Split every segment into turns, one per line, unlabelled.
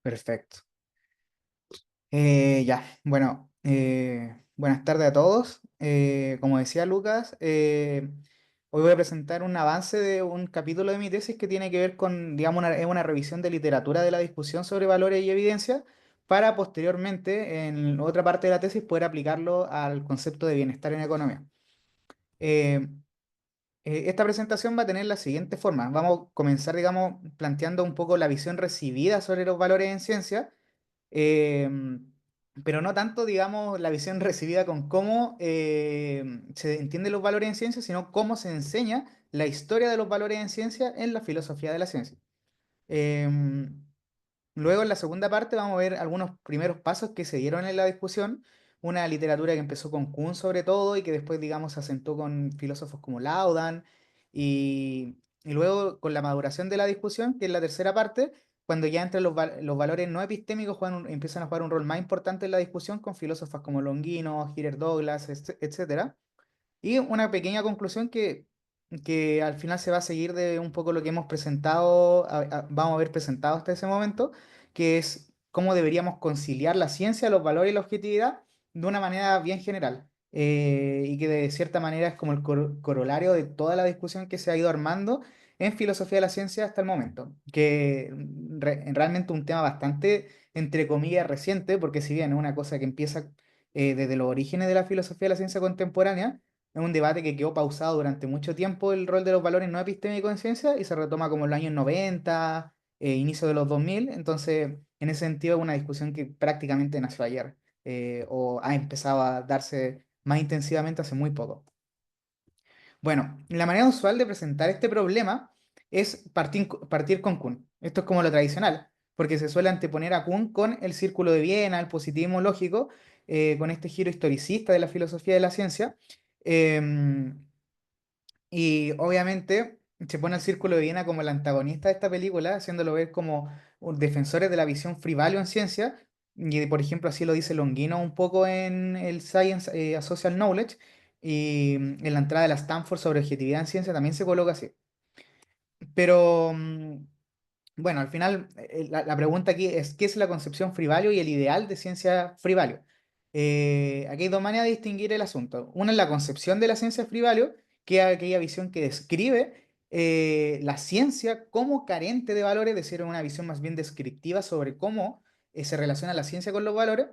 Perfecto. Bueno, buenas tardes a todos. Como decía Lucas, hoy voy a presentar un avance de un capítulo de mi tesis que tiene que ver con, digamos, es una revisión de literatura de la discusión sobre valores y evidencia para posteriormente, en otra parte de la tesis, poder aplicarlo al concepto de bienestar en economía. Eh, Esta presentación va a tener la siguiente forma. Vamos a comenzar, digamos, planteando un poco la visión recibida sobre los valores en ciencia, pero no tanto, digamos, la visión recibida con cómo se entienden los valores en ciencia, sino cómo se enseña la historia de los valores en ciencia en la filosofía de la ciencia. Em, Luego, en la segunda parte, vamos a ver algunos primeros pasos que se dieron en la discusión. Una literatura que empezó con Kuhn sobre todo y que después, digamos, se asentó con filósofos como Laudan. Y luego, con la maduración de la discusión, que es la tercera parte, cuando ya entran los valores no epistémicos, empiezan a jugar un rol más importante en la discusión con filósofos como Longino, Heather Douglas, etcétera. Y una pequeña conclusión que al final se va a seguir de un poco lo que hemos presentado, vamos a haber presentado hasta ese momento, que es cómo deberíamos conciliar la ciencia, los valores y la objetividad de una manera bien general. Y que de cierta manera es como el corolario de toda la discusión que se ha ido armando en filosofía de la ciencia hasta el momento, que realmente un tema bastante, entre comillas, reciente, porque si bien es una cosa que empieza desde los orígenes de la filosofía de la ciencia contemporánea, es un debate que quedó pausado durante mucho tiempo el rol de los valores no epistémicos en ciencia y se retoma como en los años 90, inicio de los 2000. Entonces, en ese sentido, es una discusión que prácticamente nació ayer, o ha empezado a darse más intensivamente hace muy poco. Bueno, la manera usual de presentar este problema es partir con Kuhn. Esto es como lo tradicional, porque se suele anteponer a Kuhn con el círculo de Viena, el positivismo lógico, con este giro historicista de la filosofía de la ciencia. Em, y obviamente se pone el Círculo de Viena como el antagonista de esta película, haciéndolo ver como defensores de la visión free value en ciencia. Y por ejemplo, así lo dice Longino un poco en el Science a Social Knowledge. Y en la entrada de la Stanford sobre objetividad en ciencia también se coloca así. Pero bueno, al final la pregunta aquí es: ¿qué es la concepción free value y el ideal de ciencia free value? Aquí hay dos maneras de distinguir el asunto. Una es la concepción de la ciencia free value, que es aquella visión que describe la ciencia como carente de valores, es decir, una visión más bien descriptiva sobre cómo se relaciona la ciencia con los valores.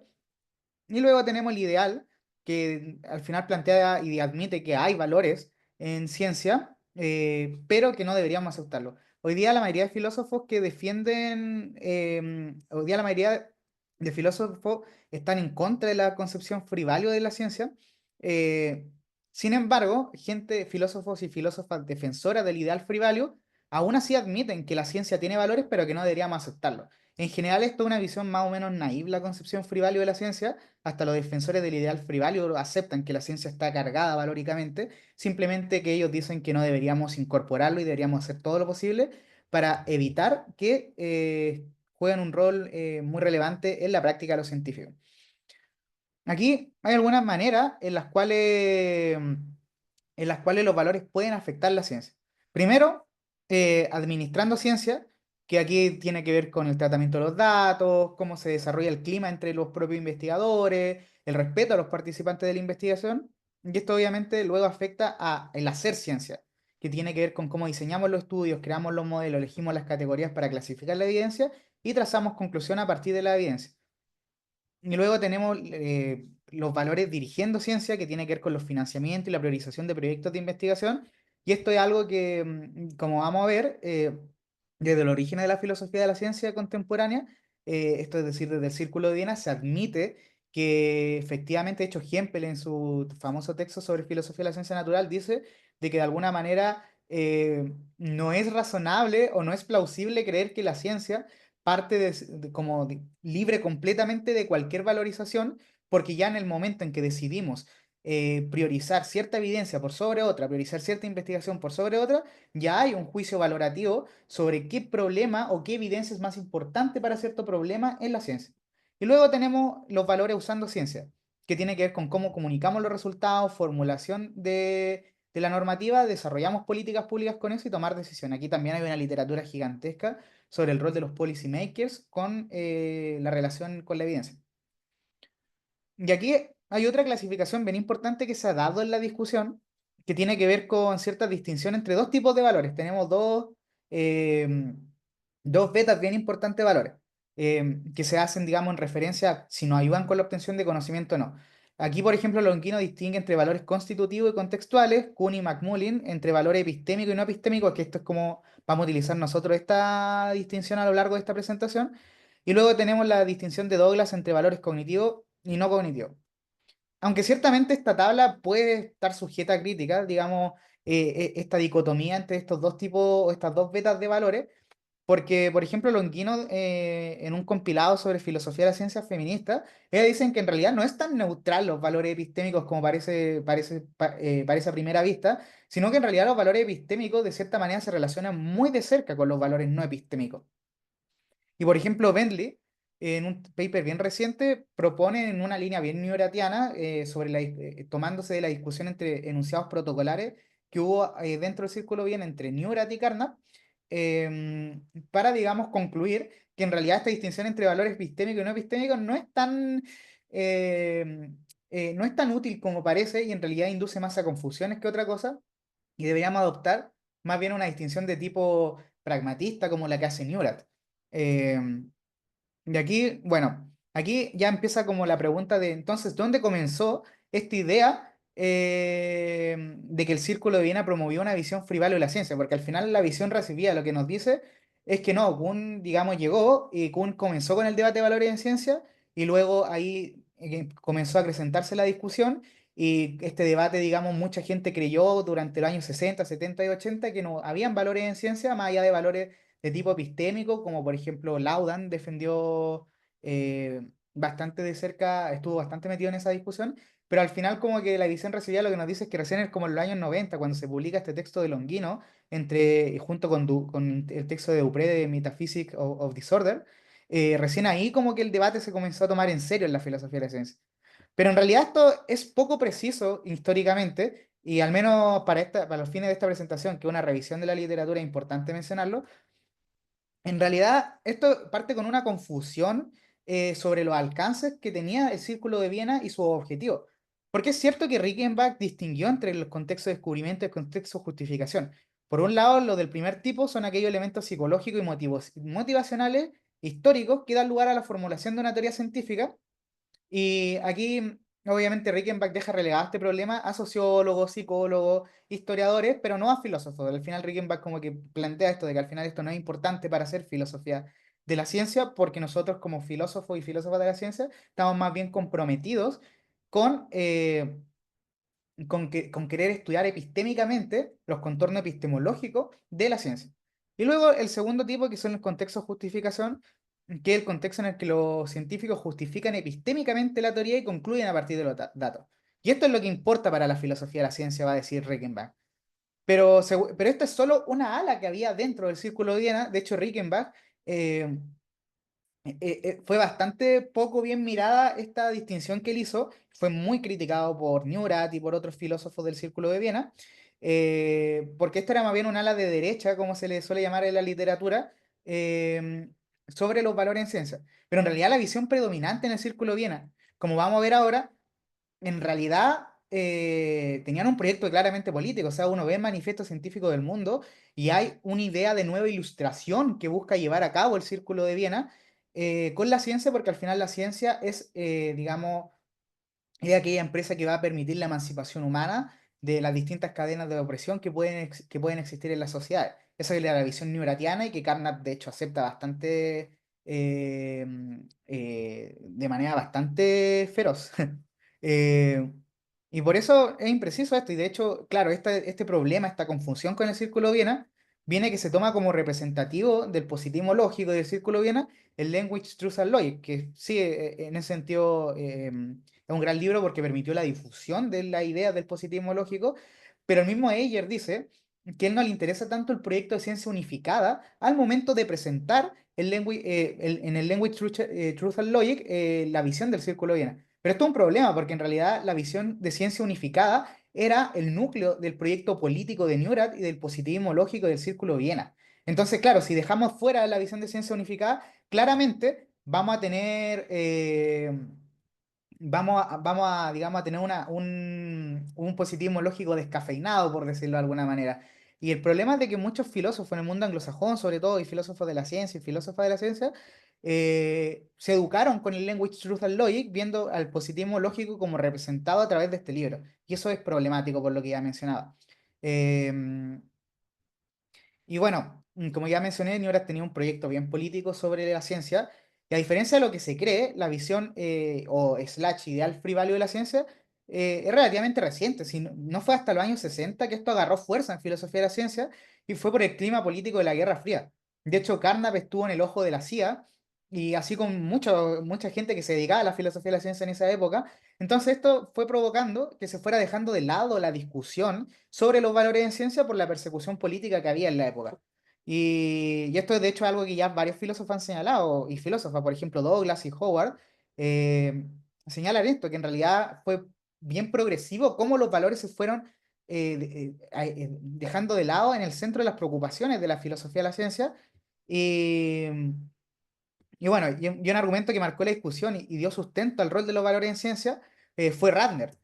Y luego tenemos el ideal, que al final plantea y admite que hay valores en ciencia, pero que no deberíamos aceptarlo. Hoy día la mayoría de filósofos que defienden, hoy día la mayoría de filósofos están en contra de la concepción free value de la ciencia. eh, Sin embargo, filósofos y filósofas defensoras del ideal free value, aún así admiten que la ciencia tiene valores, pero que no deberíamos aceptarlo. En general, esto es una visión más o menos naive, la concepción free value de la ciencia. Hasta los defensores del ideal free value aceptan que la ciencia está cargada valóricamente, simplemente que ellos dicen que no deberíamos incorporarlo y deberíamos hacer todo lo posible para evitar que jueguen un rol muy relevante en la práctica de los científicos. Aquí hay algunas maneras en las cuales los valores pueden afectar la ciencia. Primero, administrando ciencia, que aquí tiene que ver con el tratamiento de los datos, cómo se desarrolla el clima entre los propios investigadores, el respeto a los participantes de la investigación. Y esto obviamente luego afecta a el hacer ciencia, que tiene que ver con cómo diseñamos los estudios, creamos los modelos, elegimos las categorías para clasificar la evidencia y trazamos conclusión a partir de la evidencia. Y luego tenemos los valores dirigiendo ciencia, que tiene que ver con los financiamientos y la priorización de proyectos de investigación. Y esto es algo que, como vamos a ver, desde el origen de la filosofía de la ciencia contemporánea, esto es decir, desde el Círculo de Viena, se admite que efectivamente, de hecho, Hempel en su famoso texto sobre filosofía de la ciencia natural dice de que de alguna manera no es razonable o no es plausible creer que la ciencia parte libre completamente de cualquier valorización, porque ya en el momento en que decidimos priorizar cierta evidencia por sobre otra, priorizar cierta investigación por sobre otra, ya hay un juicio valorativo sobre qué problema o qué evidencia es más importante para cierto problema en la ciencia. Y luego tenemos los valores usando ciencia, que tiene que ver con cómo comunicamos los resultados, formulación de la normativa, desarrollamos políticas públicas con eso y tomar decisiones. Aquí también hay una literatura gigantesca sobre el rol de los policymakers con la relación con la evidencia. Y aquí hay otra clasificación bien importante que se ha dado en la discusión, que tiene que ver con cierta distinción entre dos tipos de valores. Tenemos eh, dos betas bien importantes de valores, que se hacen, digamos, en referencia a si nos ayudan con la obtención de conocimiento o no. Aquí, por ejemplo, Longino distingue entre valores constitutivos y contextuales, Kuhn y McMullin entre valores epistémicos y no epistémicos, que esto es como vamos a utilizar nosotros esta distinción a lo largo de esta presentación. Y luego tenemos la distinción de Douglas entre valores cognitivos y no cognitivos. Aunque ciertamente esta tabla puede estar sujeta a críticas, digamos, esta dicotomía entre estos dos tipos o estas dos betas de valores, porque, por ejemplo, Longino, en un compilado sobre filosofía de la ciencia feminista, ellos dicen que en realidad no es tan neutral los valores epistémicos como parece a primera vista, sino que en realidad los valores epistémicos de cierta manera se relacionan muy de cerca con los valores no epistémicos. Y por ejemplo, Bentley, en un paper bien reciente, propone en una línea bien newratiana, tomándose de la discusión entre enunciados protocolares que hubo dentro del círculo bien entre Newrat y Carnap, para, digamos, concluir que en realidad esta distinción entre valores epistémicos y no epistémicos no es tan útil como parece y en realidad induce más a confusiones que otra cosa y deberíamos adoptar más bien una distinción de tipo pragmatista como la que hace Newrat. Em, y aquí, bueno, aquí ya empieza como la pregunta de entonces, ¿dónde comenzó esta idea de que el Círculo de Viena promovió una visión frívolo de la ciencia? Porque al final la visión recibida lo que nos dice es que no, Kuhn, digamos, llegó y Kuhn comenzó con el debate de valores en ciencia y luego ahí comenzó a acrecentarse la discusión y este debate, digamos, mucha gente creyó durante los años 60, 70 y 80 que no habían valores en ciencia más allá de valores de tipo epistémico, como por ejemplo Laudan defendió bastante de cerca, estuvo bastante metido en esa discusión, pero al final como que la edición recibía lo que nos dice es que recién es como en los años 90 cuando se publica este texto de Longino, junto con el texto de Dupré de Metaphysics of Disorder, recién ahí como que el debate se comenzó a tomar en serio en la filosofía de la ciencia. Pero en realidad esto es poco preciso históricamente, y al menos para los fines de esta presentación, que es una revisión de la literatura, es importante mencionarlo. En realidad, esto parte con una confusión sobre los alcances que tenía el Círculo de Viena y sus objetivos. Porque es cierto que Rickenbach distinguió entre el contexto de descubrimiento y el contexto de justificación. Por un lado, los del primer tipo son aquellos elementos psicológicos y motivacionales históricos que dan lugar a la formulación de una teoría científica y aquí, obviamente, Rickenbach deja relegado este problema a sociólogos, psicólogos, historiadores, pero no a filósofos. Al final, Rickenbach como que plantea esto de que al final esto no es importante para hacer filosofía de la ciencia, porque nosotros como filósofos y filósofas de la ciencia estamos más bien comprometidos con con querer estudiar epistémicamente los contornos epistemológicos de la ciencia. Y luego el segundo tipo, que son los contextos de justificación, que es el contexto en el que los científicos justifican epistémicamente la teoría y concluyen a partir de los datos. Y esto es lo que importa para la filosofía de la ciencia, va a decir Rickenbach. Pero esta es solo una ala que había dentro del Círculo de Viena. De hecho, Rickenbach eh, fue bastante poco bien mirada esta distinción que él hizo. Fue muy criticado por Newrat y por otros filósofos del Círculo de Viena, porque esto era más bien un ala de derecha, como se le suele llamar en la literatura, eh, sobre los valores en ciencia. Pero en realidad la visión predominante en el Círculo de Viena, como vamos a ver ahora, en realidad tenían un proyecto claramente político. O sea, uno ve el manifiesto científico del mundo y hay una idea de nueva ilustración que busca llevar a cabo el Círculo de Viena con la ciencia, porque al final la ciencia es, digamos, es aquella empresa que va a permitir la emancipación humana de las distintas cadenas de opresión que pueden existir en las sociedades. Esa es la visión newratiana y que Carnap, de hecho, acepta bastante, de manera bastante feroz. Eh, y por eso es impreciso esto. Y de hecho, claro, este problema, esta confusión con el Círculo de Viena, viene que se toma como representativo del positivismo lógico del Círculo de Viena, el Language, Truth and Logic, que sí, en ese sentido es un gran libro porque permitió la difusión de la idea del positivismo lógico, pero el mismo Heger dice que a él no le interesa tanto el proyecto de ciencia unificada al momento de presentar en el Language, Truth and Logic la visión del Círculo de Viena. Pero esto es un problema porque en realidad la visión de ciencia unificada era el núcleo del proyecto político de Neurath y del positivismo lógico del Círculo de Viena. Entonces, claro, si dejamos fuera la visión de ciencia unificada, claramente vamos a tener, digamos, a tener un positivismo lógico descafeinado, por decirlo de alguna manera. Y el problema es de que muchos filósofos en el mundo anglosajón, sobre todo, y filósofos de la ciencia y filósofas de la ciencia, se educaron con el Language, Truth and Logic, viendo al positivismo lógico como representado a través de este libro. Y eso es problemático, por lo que ya mencionaba. Em, y bueno, como ya mencioné, Newras tenía un proyecto bien político sobre la ciencia, y a diferencia de lo que se cree, la visión o slash ideal free value de la ciencia es relativamente reciente. Si no, no fue hasta los años 60 que esto agarró fuerza en filosofía de la ciencia, y fue por el clima político de la Guerra Fría. De hecho, Carnap estuvo en el ojo de la CIA, y así con mucha gente que se dedicaba a la filosofía de la ciencia en esa época. Entonces esto fue provocando que se fuera dejando de lado la discusión sobre los valores en ciencia por la persecución política que había en la época. Y esto es de hecho algo que ya varios filósofos han señalado, y filósofas, por ejemplo Douglas y Howard, eh, señalan esto, que en realidad fue bien progresivo cómo los valores se fueron dejando de lado en el centro de las preocupaciones de la filosofía de la ciencia. Y, y bueno, y un argumento que marcó la discusión y dio sustento al rol de los valores en ciencia fue Radner.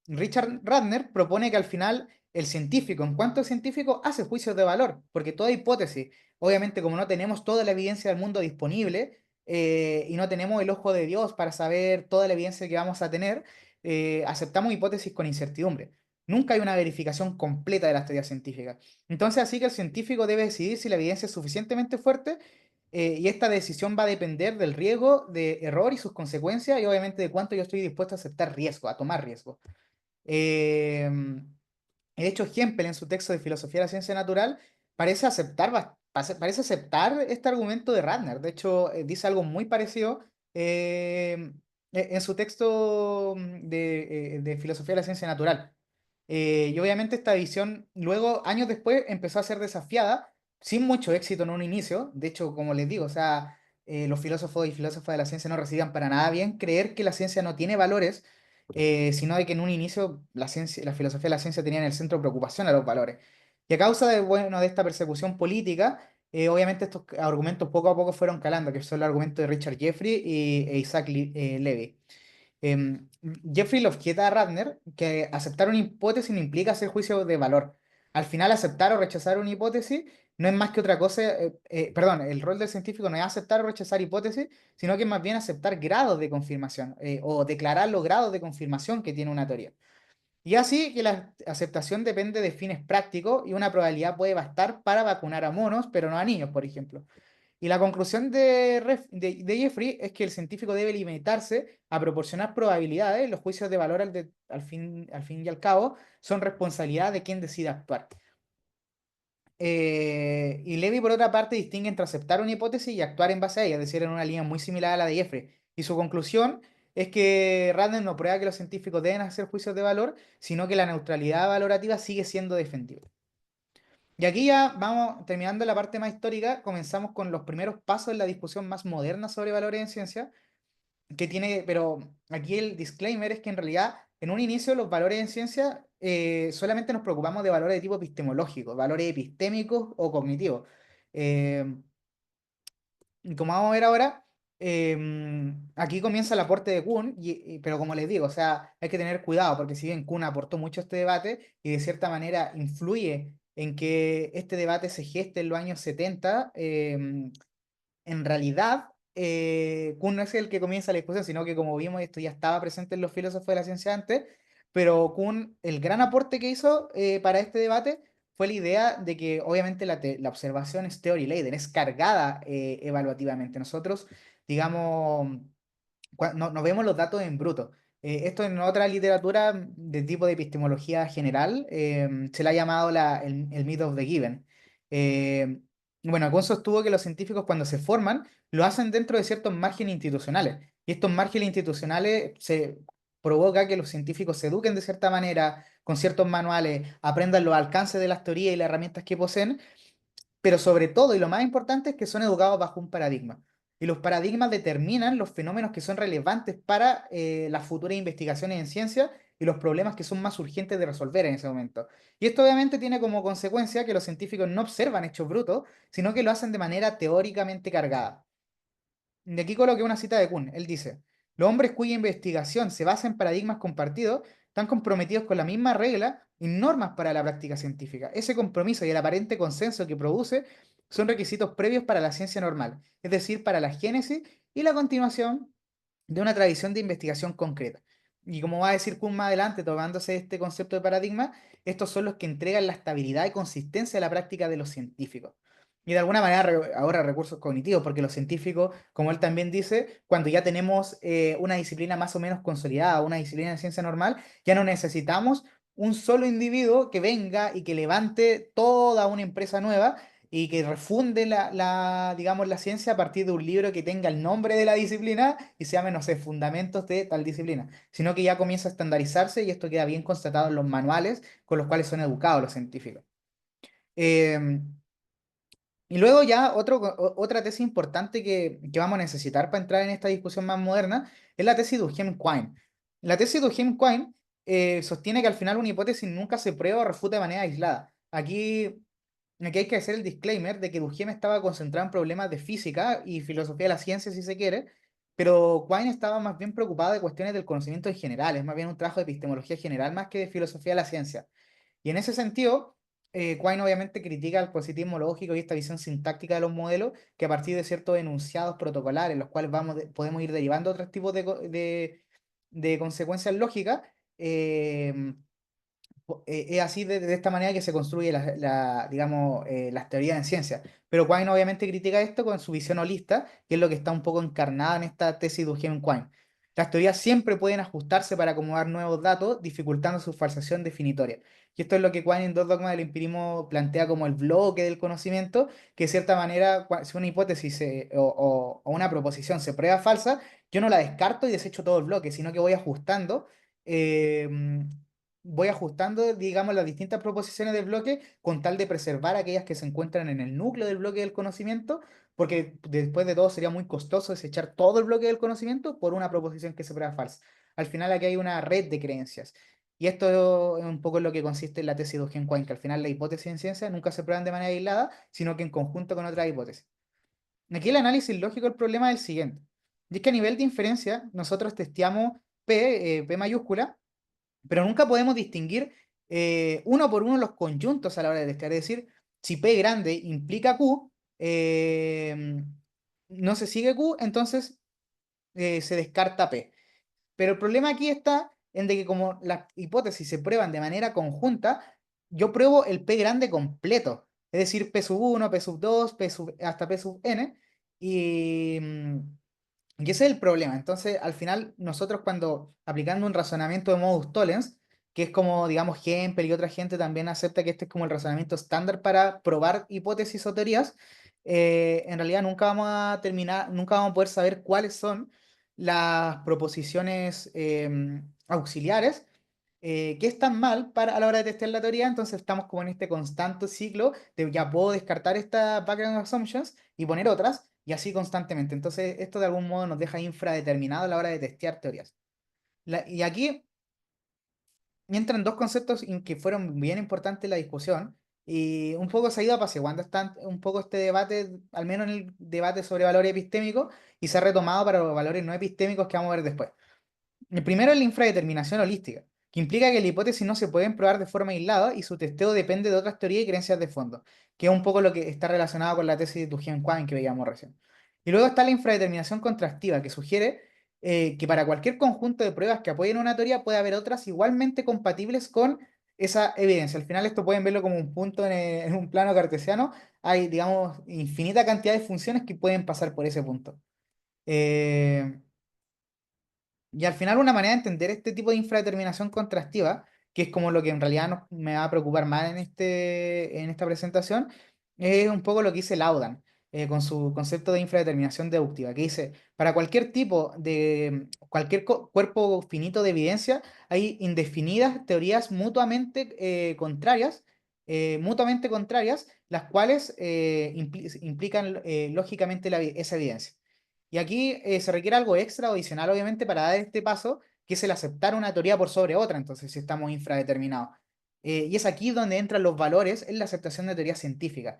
Richard Radner propone que al final el científico, en cuanto científico, hace juicios de valor, porque toda hipótesis, obviamente como no tenemos toda la evidencia del mundo disponible y no tenemos el ojo de Dios para saber toda la evidencia que vamos a tener, aceptamos hipótesis con incertidumbre. Nunca hay una verificación completa de las teorías científicas. Entonces, así que el científico debe decidir si la evidencia es suficientemente fuerte y esta decisión va a depender del riesgo de error y sus consecuencias y obviamente de cuánto yo estoy dispuesto a aceptar riesgo, a tomar riesgo. Eh, de hecho, Hempel en su texto de Filosofía de la Ciencia Natural parece aceptar este argumento de Radner. De hecho, dice algo muy parecido en su texto de Filosofía de la Ciencia Natural. Y obviamente esta visión luego, años después, empezó a ser desafiada sin mucho éxito en un inicio. De hecho, como les digo, o sea, los filósofos y filósofas de la ciencia no recibían para nada bien creer que la ciencia no tiene valores, sino de que en un inicio la filosofía de la ciencia tenía en el centro preocupación a los valores. Y a causa de, bueno, de esta persecución política, obviamente estos argumentos poco a poco fueron calando, que son los argumentos de Richard Jeffrey e Isaac Levy. Jeffrey le objetaba a Radner que aceptar una hipótesis no implica hacer juicio de valor. Al final, aceptar o rechazar una hipótesis no es más que otra cosa, perdón, el rol del científico no es aceptar o rechazar hipótesis, sino que es más bien aceptar grados de confirmación o declarar los grados de confirmación que tiene una teoría. Y así que la aceptación depende de fines prácticos y una probabilidad puede bastar para vacunar a monos, pero no a niños, por ejemplo. Y la conclusión de Jeffrey es que el científico debe limitarse a proporcionar probabilidades. Los juicios de valor al fin y al cabo son responsabilidad de quien decida actuar. Y Levy, por otra parte, distingue entre aceptar una hipótesis y actuar en base a ella, es decir, en una línea muy similar a la de Jeffrey. Y su conclusión es que Radner no prueba que los científicos deben hacer juicios de valor, sino que la neutralidad valorativa sigue siendo defendible. Y aquí ya vamos terminando la parte más histórica, comenzamos con los primeros pasos en la discusión más moderna sobre valores en ciencia, pero aquí el disclaimer es que en realidad en un inicio los valores en ciencia solamente nos preocupamos de valores de tipo epistemológico, valores epistémicos o cognitivos. Eh, y como vamos a ver ahora, aquí comienza el aporte de Kuhn, pero como les digo, o sea, hay que tener cuidado porque si bien Kuhn aportó mucho a este debate y de cierta manera influye en que este debate se geste en los años 70, en realidad Kuhn no es el que comienza la discusión, sino que como vimos esto ya estaba presente en los filósofos de la ciencia antes, pero Kuhn, el gran aporte que hizo para este debate fue la idea de que obviamente la observación es theory laden, es cargada evaluativamente. Nosotros, digamos, no vemos los datos en bruto. Esto en otra literatura de tipo de epistemología general se le ha llamado el myth of the given. Eh, bueno, Kuhn sostuvo que los científicos cuando se forman lo hacen dentro de ciertos márgenes institucionales. Y estos márgenes institucionales se provoca que los científicos se eduquen de cierta manera, con ciertos manuales, aprendan los alcances de las teorías y las herramientas que poseen, pero sobre todo, y lo más importante, es que son educados bajo un paradigma. Y los paradigmas determinan los fenómenos que son relevantes para las futuras investigaciones en ciencia y los problemas que son más urgentes de resolver en ese momento. Y esto obviamente tiene como consecuencia que los científicos no observan hechos brutos, sino que lo hacen de manera teóricamente cargada. De aquí coloqué una cita de Kuhn. Él dice, los hombres cuya investigación se basa en paradigmas compartidos están comprometidos con la misma regla y normas para la práctica científica. Ese compromiso y el aparente consenso que produce son requisitos previos para la ciencia normal, es decir, para la génesis y la continuación de una tradición de investigación concreta. Y como va a decir Kuhn más adelante, tomándose este concepto de paradigma, estos son los que entregan la estabilidad y consistencia a la práctica de los científicos. Y de alguna manera ahora recursos cognitivos, porque los científicos, como él también dice, cuando ya tenemos una disciplina más o menos consolidada, una disciplina de ciencia normal, ya no necesitamos un solo individuo que venga y que levante toda una empresa nueva y que refunde digamos, la ciencia a partir de un libro que tenga el nombre de la disciplina y se llame, no sé, Fundamentos de tal disciplina, sino que ya comienza a estandarizarse y esto queda bien constatado en los manuales con los cuales son educados los científicos. Eh, y luego ya otra tesis importante que vamos a necesitar para entrar en esta discusión más moderna es la tesis de Durkheim-Quine. La tesis de Durkheim-Quine sostiene que al final una hipótesis nunca se prueba o refuta de manera aislada. Aquí hay que hacer el disclaimer de que Durkheim estaba concentrado en problemas de física y filosofía de la ciencia, si se quiere, pero Quine estaba más bien preocupado de cuestiones del conocimiento en general, es más bien un trabajo de epistemología general más que de filosofía de la ciencia. Y en ese sentido, Quine obviamente critica el positivismo lógico y esta visión sintáctica de los modelos, que a partir de ciertos enunciados protocolares, los cuales podemos ir derivando otros tipos de consecuencias lógicas, eh, es así de esta manera que se construye digamos, las teorías en ciencia. Pero Quine obviamente critica esto con su visión holista, que es lo que está un poco encarnada en esta tesis de Eugen Quine. Las teorías siempre pueden ajustarse para acomodar nuevos datos, dificultando su falsación definitoria. Y esto es lo que Quine en Dos dogmas del empirismo plantea como el bloque del conocimiento, que de cierta manera, si una hipótesis o una proposición se prueba falsa, yo no la descarto y desecho todo el bloque, sino que eh, voy ajustando, digamos, las distintas proposiciones del bloque con tal de preservar aquellas que se encuentran en el núcleo del bloque del conocimiento, porque después de todo sería muy costoso desechar todo el bloque del conocimiento por una proposición que se prueba falsa. Al final aquí hay una red de creencias. Y esto es un poco en lo que consiste en la tesis de Eugen Quine, que al final las hipótesis en ciencia nunca se prueban de manera aislada, sino que en conjunto con otras hipótesis. Aquí el análisis lógico del problema es el siguiente. Y es que a nivel de inferencia, nosotros testeamos P mayúscula, pero nunca podemos distinguir uno por uno los conjuntos a la hora de testear. Es decir, si P grande implica Q, no se sigue Q, entonces se descarta P. Pero el problema aquí está en de que como las hipótesis se prueban de manera conjunta, yo pruebo el P grande completo. Es decir, P sub 1, P sub 2, hasta P sub n. Y, y ese es el problema. Entonces, al final, nosotros cuando aplicando un razonamiento de modus tollens, que es como, digamos, Hempel y otra gente también acepta que este es como el razonamiento estándar para probar hipótesis o teorías, en realidad nunca vamos a poder saber cuáles son las proposiciones auxiliares que están mal a la hora de testear la teoría, entonces estamos como en este constante ciclo de ya puedo descartar estas background assumptions y poner otras, y así constantemente. Entonces, esto de algún modo nos deja infradeterminado a la hora de testear teorías. Y aquí entran dos conceptos que fueron bien importantes en la discusión, y un poco se ha ido apaciguando un poco este debate, al menos en el debate sobre valores epistémicos, y se ha retomado para los valores no epistémicos que vamos a ver después. El primero es la infradeterminación holística, que implica que las hipótesis no se pueden probar de forma aislada y su testeo depende de otras teorías y creencias de fondo, que es un poco lo que está relacionado con la tesis de Duhem-Quine que veíamos recién. Y luego está la infradeterminación contrastiva, que sugiere que para cualquier conjunto de pruebas que apoyen una teoría puede haber otras igualmente compatibles con esa evidencia. Al final esto pueden verlo como un punto en un plano cartesiano. Hay, digamos, infinita cantidad de funciones que pueden pasar por ese punto. Eh, y al final una manera de entender este tipo de infradeterminación contrastiva, que es como lo que en realidad me va a preocupar más en esta presentación, es un poco lo que dice Laudan con su concepto de infradeterminación deductiva, que dice, para cualquier tipo cualquier cuerpo finito de evidencia, hay indefinidas teorías mutuamente contrarias, las cuales implican lógicamente esa evidencia. Y aquí se requiere algo extra o adicional, obviamente, para dar este paso, que es el aceptar una teoría por sobre otra, entonces si estamos infradeterminados. Y es aquí donde entran los valores en la aceptación de teorías científicas.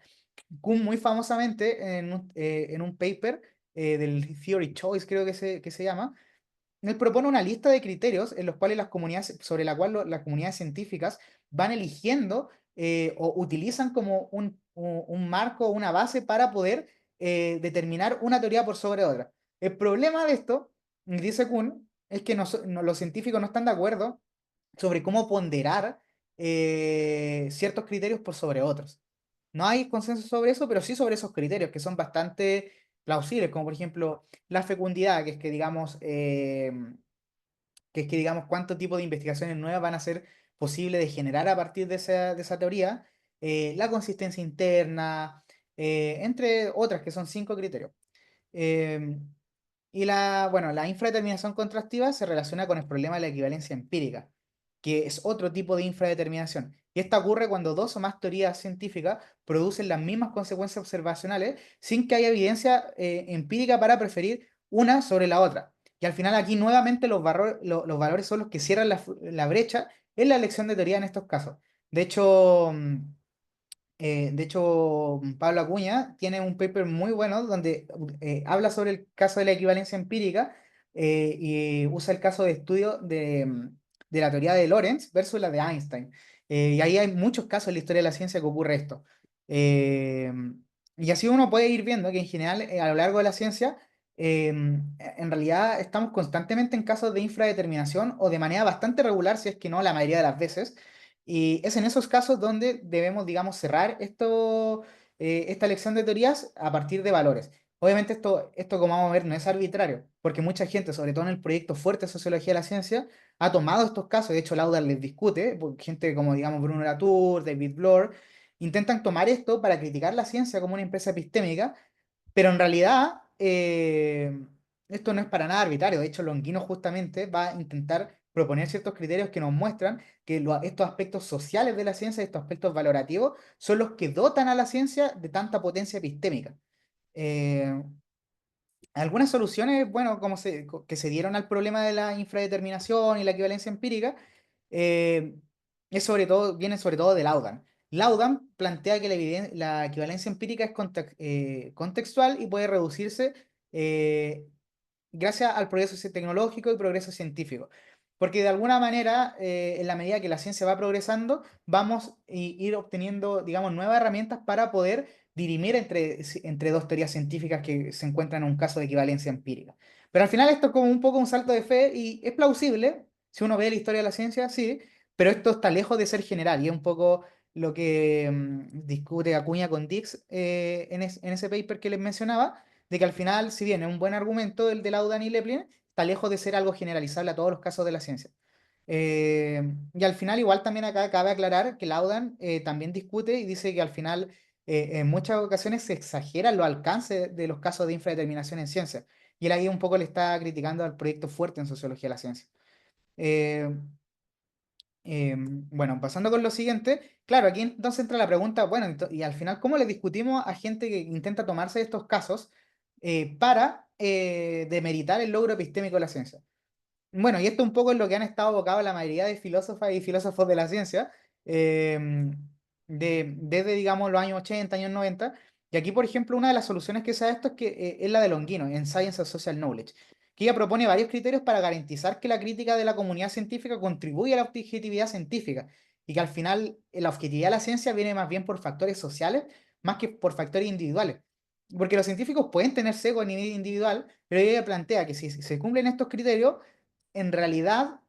Kuhn muy famosamente en un paper del Theory Choice, creo que se llama, él propone una lista de criterios en los cuales las comunidades, sobre la cual las comunidades científicas van eligiendo o utilizan como un marco, una base para poder determinar una teoría por sobre otra. El problema de esto, dice Kuhn, es que los científicos no están de acuerdo sobre cómo ponderar ciertos criterios por sobre otros. No hay consenso sobre eso, pero sí sobre esos criterios que son bastante plausibles, como por ejemplo la fecundidad, que es que digamos cuánto tipo de investigaciones nuevas van a ser posibles de generar a partir de esa teoría, la consistencia interna, entre otras, que son 5 criterios. Eh, bueno, la infradeterminación contrastiva se relaciona con el problema de la equivalencia empírica, que es otro tipo de infradeterminación. Y esta ocurre cuando dos o más teorías científicas producen las mismas consecuencias observacionales sin que haya evidencia empírica para preferir una sobre la otra. Y al final aquí nuevamente los valores son los que cierran la brecha en la elección de teoría en estos casos. De hecho, Pablo Acuña tiene un paper muy bueno donde habla sobre el caso de la equivalencia empírica y usa el caso de estudio de la teoría de Lorentz versus la de Einstein. Y ahí hay muchos casos en la historia de la ciencia que ocurre esto. Eh, y así uno puede ir viendo que en general a lo largo de la ciencia, en realidad estamos constantemente en casos de infradeterminación o de manera bastante regular, si es que no la mayoría de las veces. Y es en esos casos donde debemos, digamos, cerrar esta elección de teorías a partir de valores. Obviamente esto, como vamos a ver, no es arbitrario, porque mucha gente, sobre todo en el proyecto fuerte de Sociología de la Ciencia, ha tomado estos casos, de hecho Lauder les discute, gente como, digamos, Bruno Latour, David Bloor, intentan tomar esto para criticar la ciencia como una empresa epistémica, pero en realidad esto no es para nada arbitrario. De hecho, Longino justamente va a intentar proponer ciertos criterios que nos muestran que estos aspectos sociales de la ciencia, estos aspectos valorativos, son los que dotan a la ciencia de tanta potencia epistémica. Eh, Algunas soluciones, bueno, que se dieron al problema de la infradeterminación y la equivalencia empírica, eh, viene sobre todo de Laudan. Laudan plantea que la equivalencia empírica es contextual y puede reducirse eh, gracias al progreso tecnológico y progreso científico. Porque de alguna manera, en la medida que la ciencia va progresando, vamos a ir obteniendo, digamos, nuevas herramientas para poder dirimir entre dos teorías científicas que se encuentran en un caso de equivalencia empírica. Pero al final esto es como un poco un salto de fe y es plausible, si uno ve la historia de la ciencia, sí, pero esto está lejos de ser general y es un poco lo que discute Acuña con Dix en ese paper que les mencionaba, de que al final, si bien es un buen argumento el de Laudan y Leplin, está lejos de ser algo generalizable a todos los casos de la ciencia. Y al final, igual también acá cabe aclarar que Laudan también discute y dice que al final, en muchas ocasiones se exageran los alcances de los casos de infradeterminación en ciencia. Y él ahí un poco le está criticando al proyecto fuerte en sociología de la ciencia. Eh, bueno, pasando con lo siguiente, claro, aquí entonces entra la pregunta, bueno, y al final, ¿cómo le discutimos a gente que intenta tomarse estos casos para demeritar el logro epistémico de la ciencia? Bueno, y esto un poco es lo que han estado abocados la mayoría de filósofas y filósofos de la ciencia, eh, desde, digamos, los años 80, años 90. Y aquí, por ejemplo, una de las soluciones que se da a esto es la de Longino, en Science and Social Knowledge, que ella propone varios criterios para garantizar que la crítica de la comunidad científica contribuye a la objetividad científica y que al final la objetividad de la ciencia viene más bien por factores sociales más que por factores individuales. Porque los científicos pueden tener sesgo a nivel individual, pero ella plantea que si se cumplen estos criterios, en realidad,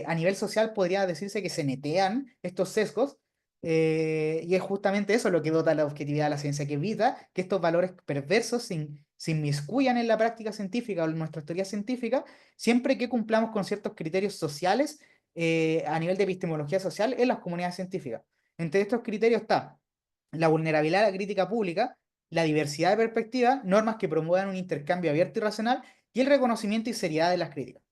a nivel social podría decirse que se netean estos sesgos, y es justamente eso lo que dota la objetividad de la ciencia, que evita que estos valores perversos se inmiscuyan en la práctica científica o en nuestras teorías científicas, siempre que cumplamos con ciertos criterios sociales a nivel de epistemología social en las comunidades científicas. Entre estos criterios está la vulnerabilidad a la crítica pública, la diversidad de perspectivas, normas que promuevan un intercambio abierto y racional, y el reconocimiento y seriedad de las críticas.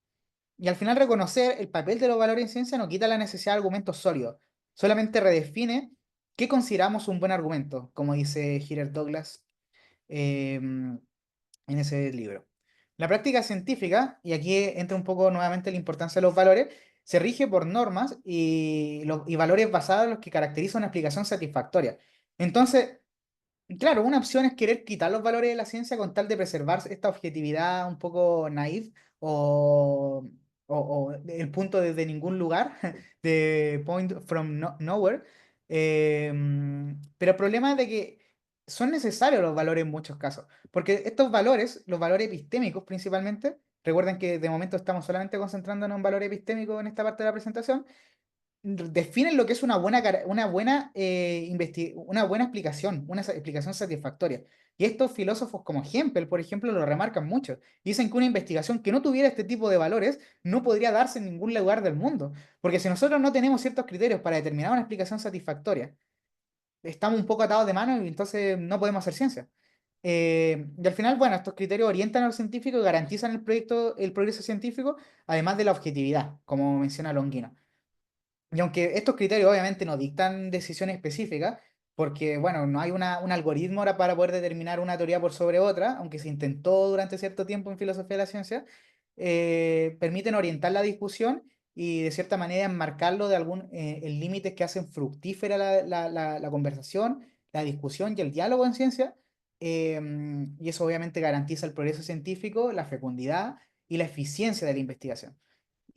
Y al final reconocer el papel de los valores en ciencia no quita la necesidad de argumentos sólidos, solamente redefine qué consideramos un buen argumento, como dice Heather Douglas en ese libro. La práctica científica, y aquí entra un poco nuevamente la importancia de los valores, se rige por normas y valores basados en los que caracteriza una explicación satisfactoria. Entonces, claro, una opción es querer quitar los valores de la ciencia con tal de preservar esta objetividad un poco naif o, o el punto desde ningún lugar, de point from nowhere. Pero el problema es de que son necesarios los valores en muchos casos, porque estos valores, los valores epistémicos principalmente, recuerden que de momento estamos solamente concentrándonos en valores epistémicos en esta parte de la presentación, definen lo que es una buena explicación, explicación satisfactoria. Y estos filósofos como Hempel, por ejemplo, lo remarcan mucho. Dicen que una investigación que no tuviera este tipo de valores no podría darse en ningún lugar del mundo. Porque si nosotros no tenemos ciertos criterios para determinar una explicación satisfactoria, estamos un poco atados de mano y entonces no podemos hacer ciencia. Y al final, bueno, estos criterios orientan a los científicos y garantizan el progreso científico, además de la objetividad, como menciona Longino. Y aunque estos criterios obviamente no dictan decisiones específicas, porque bueno, no hay un algoritmo ahora para poder determinar una teoría por sobre otra, aunque se intentó durante cierto tiempo en filosofía de la ciencia, permiten orientar la discusión y de cierta manera enmarcarlo en límites que hacen fructífera la conversación, la discusión y el diálogo en ciencia. Y eso obviamente garantiza el progreso científico, la fecundidad y la eficiencia de la investigación.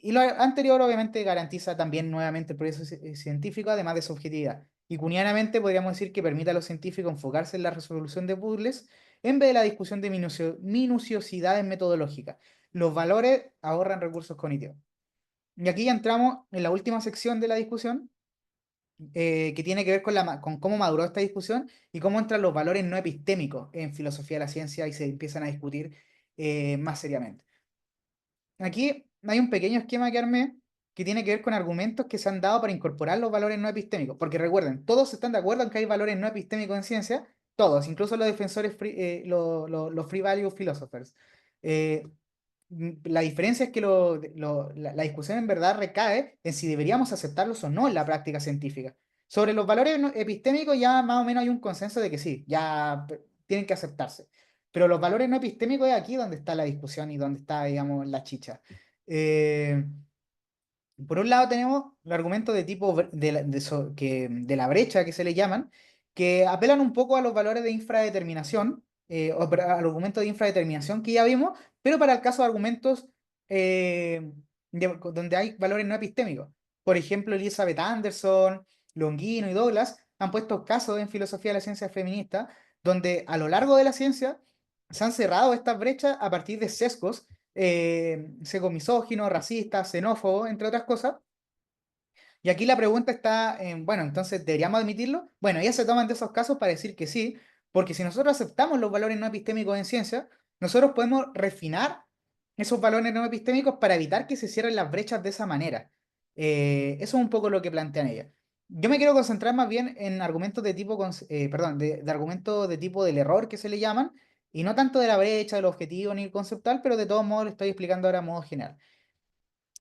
Y lo anterior obviamente garantiza también nuevamente el progreso científico, además de su objetividad. Y cunianamente podríamos decir que permite a los científicos enfocarse en la resolución de puzzles en vez de la discusión de minuciosidades metodológicas. Los valores ahorran recursos cognitivos. Y aquí ya entramos en la última sección de la discusión, que tiene que ver con cómo maduró esta discusión y cómo entran los valores no epistémicos en filosofía de la ciencia y se empiezan a discutir más seriamente. Aquí hay un pequeño esquema que armé que tiene que ver con argumentos que se han dado para incorporar los valores no epistémicos. Porque recuerden, todos están de acuerdo en que hay valores no epistémicos en ciencia, todos, incluso los defensores, los free value philosophers. Eh, la diferencia es que la discusión en verdad recae en si deberíamos aceptarlos o no en la práctica científica. Sobre los valores epistémicos ya más o menos hay un consenso de que sí, ya tienen que aceptarse. Pero los valores no epistémicos es aquí donde está la discusión y donde está, digamos, la chicha. Eh, por un lado tenemos los argumentos de tipo de la brecha que se le llaman, que apelan un poco a los valores de infradeterminación, al argumento de infradeterminación que ya vimos, pero para el caso de argumentos donde hay valores no epistémicos. Por ejemplo, Elizabeth Anderson, Longino y Douglas han puesto casos en filosofía de la ciencia feminista, donde a lo largo de la ciencia se han cerrado estas brechas a partir de sesgos sesgo misógino, racista, xenófobo, entre otras cosas. Y aquí la pregunta está en, bueno, entonces, ¿deberíamos admitirlo? Bueno, ellas se toman de esos casos para decir que sí, porque si nosotros aceptamos los valores no epistémicos en ciencia, nosotros podemos refinar esos valores no epistémicos para evitar que se cierren las brechas de esa manera. Eso es un poco lo que plantean ellas. Yo me quiero concentrar más bien en argumentos de tipo, perdón, de argumentos de tipo del error que se le llaman, y no tanto de la brecha, del objetivo ni el conceptual, pero de todos modos lo estoy explicando ahora a modo general.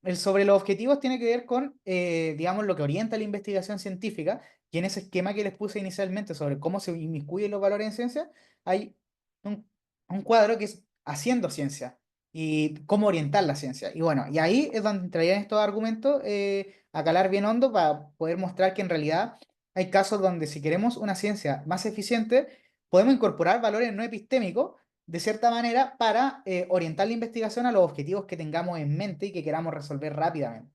El sobre los objetivos tiene que ver con, digamos, lo que orienta la investigación científica, y en ese esquema que les puse inicialmente sobre cómo se inmiscuyen los valores en ciencia, hay un, un cuadro que es haciendo ciencia y cómo orientar la ciencia. Y bueno, y ahí es donde entrarían estos argumentos a calar bien hondo para poder mostrar que en realidad hay casos donde si queremos una ciencia más eficiente, podemos incorporar valores no epistémicos de cierta manera para orientar la investigación a los objetivos que tengamos en mente y que queramos resolver rápidamente.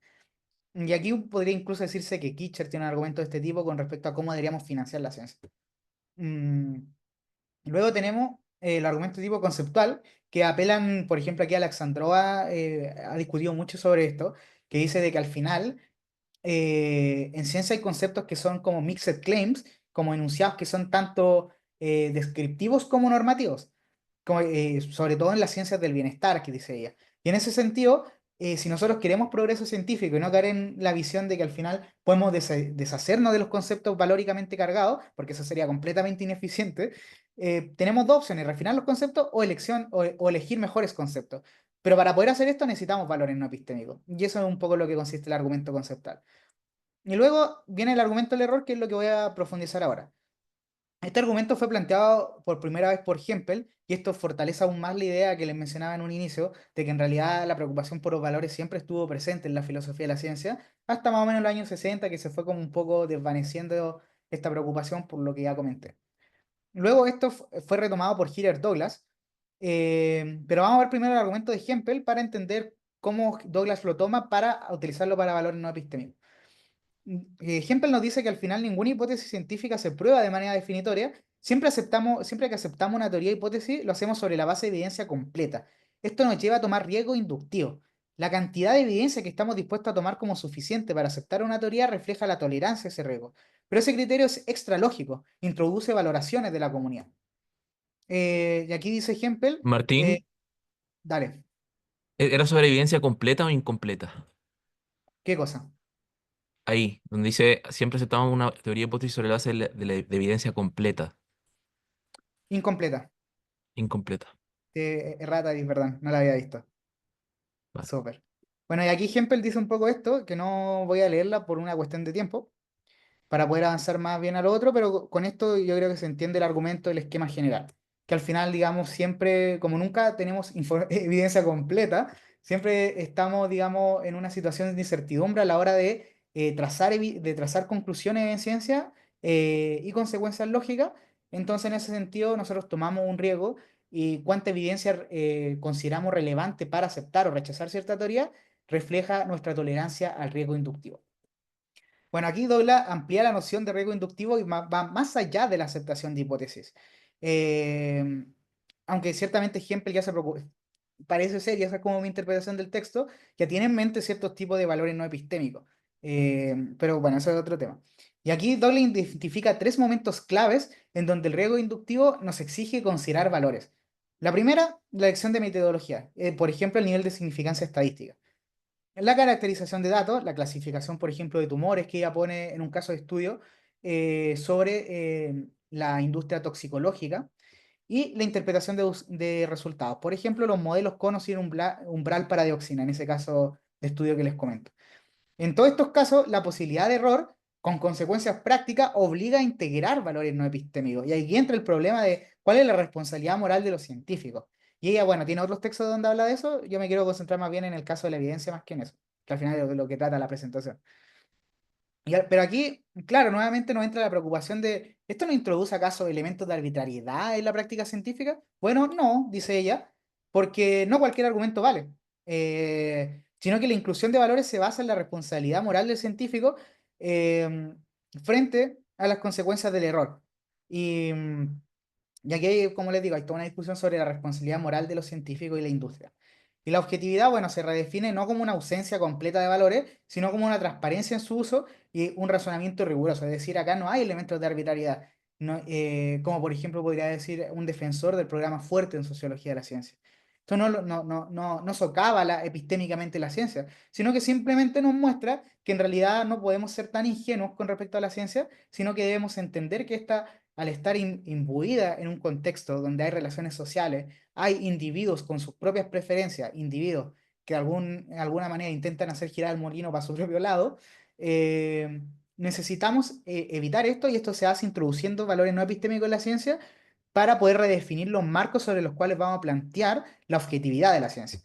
Y aquí podría incluso decirse que Kitcher tiene un argumento de este tipo con respecto a cómo deberíamos financiar la ciencia. Mm, Luego tenemos el argumento tipo conceptual, que apelan, por ejemplo, aquí Alexandrova ha discutido mucho sobre esto, que dice de que al final en ciencia hay conceptos que son como mixed claims, como enunciados que son tanto descriptivos como normativos sobre todo en las ciencias del bienestar, que dice ella. Y en ese sentido, si nosotros queremos progreso científico y no caer en la visión de que al final podemos deshacernos de los conceptos valóricamente cargados, porque eso sería completamente ineficiente, tenemos dos opciones, refinar los conceptos o elegir mejores conceptos. Pero para poder hacer esto necesitamos valores no epistémicos. Y eso es un poco lo que consiste el argumento conceptual. Y luego viene el argumento del error, que es lo que voy a profundizar ahora. Este argumento fue planteado por primera vez por Hempel, y esto fortalece aún más la idea que les mencionaba en un inicio, de que en realidad la preocupación por los valores siempre estuvo presente en la filosofía de la ciencia, hasta más o menos los años 60, que se fue como un poco desvaneciendo esta preocupación por lo que ya comenté. Luego esto fue retomado por Hilliard Douglas, pero vamos a ver primero el argumento de Hempel para entender cómo Douglas lo toma para utilizarlo para valores no epistémicos. Hempel nos dice que al final ninguna hipótesis científica se prueba de manera definitoria. Siempre que aceptamos una teoría o hipótesis, lo hacemos sobre la base de evidencia completa. Esto nos lleva a tomar riesgo inductivo. La cantidad de evidencia que estamos dispuestos a tomar como suficiente para aceptar una teoría refleja la tolerancia a ese riesgo. Pero ese criterio es extralógico, introduce valoraciones de la comunidad. Y aquí dice Hempel,
Martín,
dale,
¿era sobre evidencia completa o incompleta?
¿qué cosa?
Ahí, donde dice, siempre aceptamos una teoría hipótesis sobre la base de evidencia completa,
Incompleta.
incompleta.
Errata, perdón, no la había visto.
Vale.
Súper. Bueno, y aquí Hempel dice un poco esto, que no voy a leerla por una cuestión de tiempo, para poder avanzar más bien a lo otro, pero con esto yo creo que se entiende el argumento del esquema general, que al final, digamos, siempre, como nunca tenemos evidencia completa, siempre estamos, digamos, en una situación de incertidumbre a la hora de, de trazar conclusiones en ciencia y consecuencias lógicas. Entonces, en ese sentido, nosotros tomamos un riesgo y cuánta evidencia consideramos relevante para aceptar o rechazar cierta teoría refleja nuestra tolerancia al riesgo inductivo. Bueno, aquí Douglas amplía la noción de riesgo inductivo y va más allá de la aceptación de hipótesis. Eh, Aunque ciertamente Hempel ya se preocupa, parece ser, y esa es como mi interpretación del texto, ya tiene en mente ciertos tipos de valores no epistémicos. Pero bueno, eso es otro tema. Y aquí Douglas identifica tres momentos claves en donde el riesgo inductivo nos exige considerar valores. La primera, la elección de metodología, por ejemplo, el nivel de significancia estadística. La caracterización de datos, la clasificación, por ejemplo, de tumores que ella pone en un caso de estudio sobre la industria toxicológica y la interpretación de resultados. Por ejemplo, los modelos conos y el umbral para dioxina, en ese caso de estudio que les comento. En todos estos casos, la posibilidad de error con consecuencias prácticas obliga a integrar valores no epistémicos. Y ahí entra el problema de cuál es la responsabilidad moral de los científicos. Y ella, bueno, tiene otros textos donde habla de eso. Yo me quiero concentrar más bien en el caso de la evidencia más que en eso, que al final es de lo que trata la presentación. Pero aquí, claro, nuevamente nos entra la preocupación de, ¿esto no introduce acaso elementos de arbitrariedad en la práctica científica? Bueno, no, dice ella, porque no cualquier argumento vale, sino que la inclusión de valores se basa en la responsabilidad moral del científico eh, frente a las consecuencias del error. Y, y aquí, como les digo, hay toda una discusión sobre la responsabilidad moral de los científicos y la industria. Y la objetividad, bueno, se redefine no como una ausencia completa de valores, sino como una transparencia en su uso y un razonamiento riguroso. Es decir, acá no hay elementos de arbitrariedad, no, como por ejemplo podría decir un defensor del programa fuerte en sociología de la ciencia. Esto no socava epistémicamente la ciencia, sino que simplemente nos muestra que en realidad no podemos ser tan ingenuos con respecto a la ciencia, sino que debemos entender que esta, al estar imbuida en un contexto donde hay relaciones sociales, hay individuos con sus propias preferencias, individuos que de alguna manera intentan hacer girar el molino para su propio lado, eh, necesitamos evitar esto y esto se hace introduciendo valores no epistémicos en la ciencia para poder redefinir los marcos sobre los cuales vamos a plantear la objetividad de la ciencia.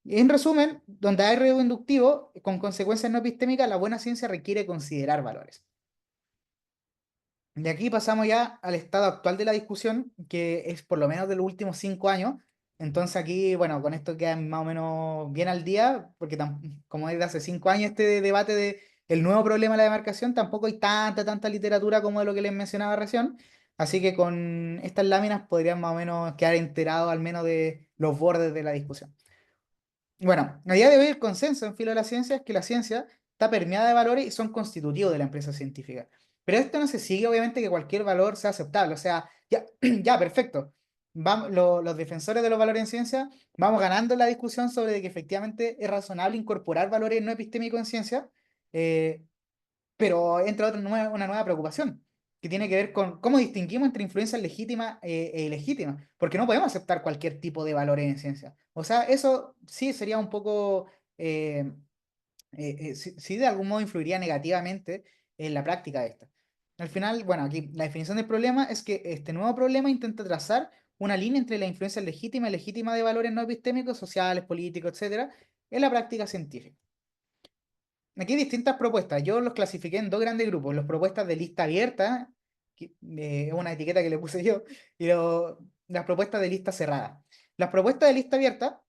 En resumen, donde hay riesgo inductivo con consecuencias no epistémicas, la buena ciencia requiere considerar valores. De aquí pasamos ya al estado actual de la discusión, que es por lo menos de los últimos 5 años. Entonces aquí, bueno, con esto queda más o menos bien al día, porque como es de hace 5 años este debate de el nuevo problema de la demarcación, tampoco hay tanta literatura como de lo que les mencionaba recién. Así que con estas láminas podrían más o menos quedar enterados al menos de los bordes de la discusión. Bueno, a día de hoy el consenso en filo de la ciencia es que la ciencia está permeada de valores y son constitutivos de la empresa científica. Pero esto no se sigue, obviamente, que cualquier valor sea aceptable. O sea, ya, ya, perfecto. Vamos, los defensores de los valores en ciencia vamos ganando la discusión sobre que efectivamente es razonable incorporar valores no epistémicos en ciencia, eh, pero entra una nueva preocupación, que tiene que ver con cómo distinguimos entre influencias legítimas e ilegítimas, porque no podemos aceptar cualquier tipo de valores en ciencia. O sea, eso sí sería un poco, sí, sí de algún modo influiría negativamente en la práctica de esta. Al final, bueno, aquí la definición del problema es que este nuevo problema intenta trazar una línea entre la influencia legítima y legítima de valores no epistémicos, sociales, políticos, etcétera, en la práctica científica. Aquí hay distintas propuestas. Yo los clasifiqué en dos grandes grupos. Las propuestas de lista abierta, que es una etiqueta que le puse yo, y las propuestas de lista cerrada. Las propuestas de lista abierta,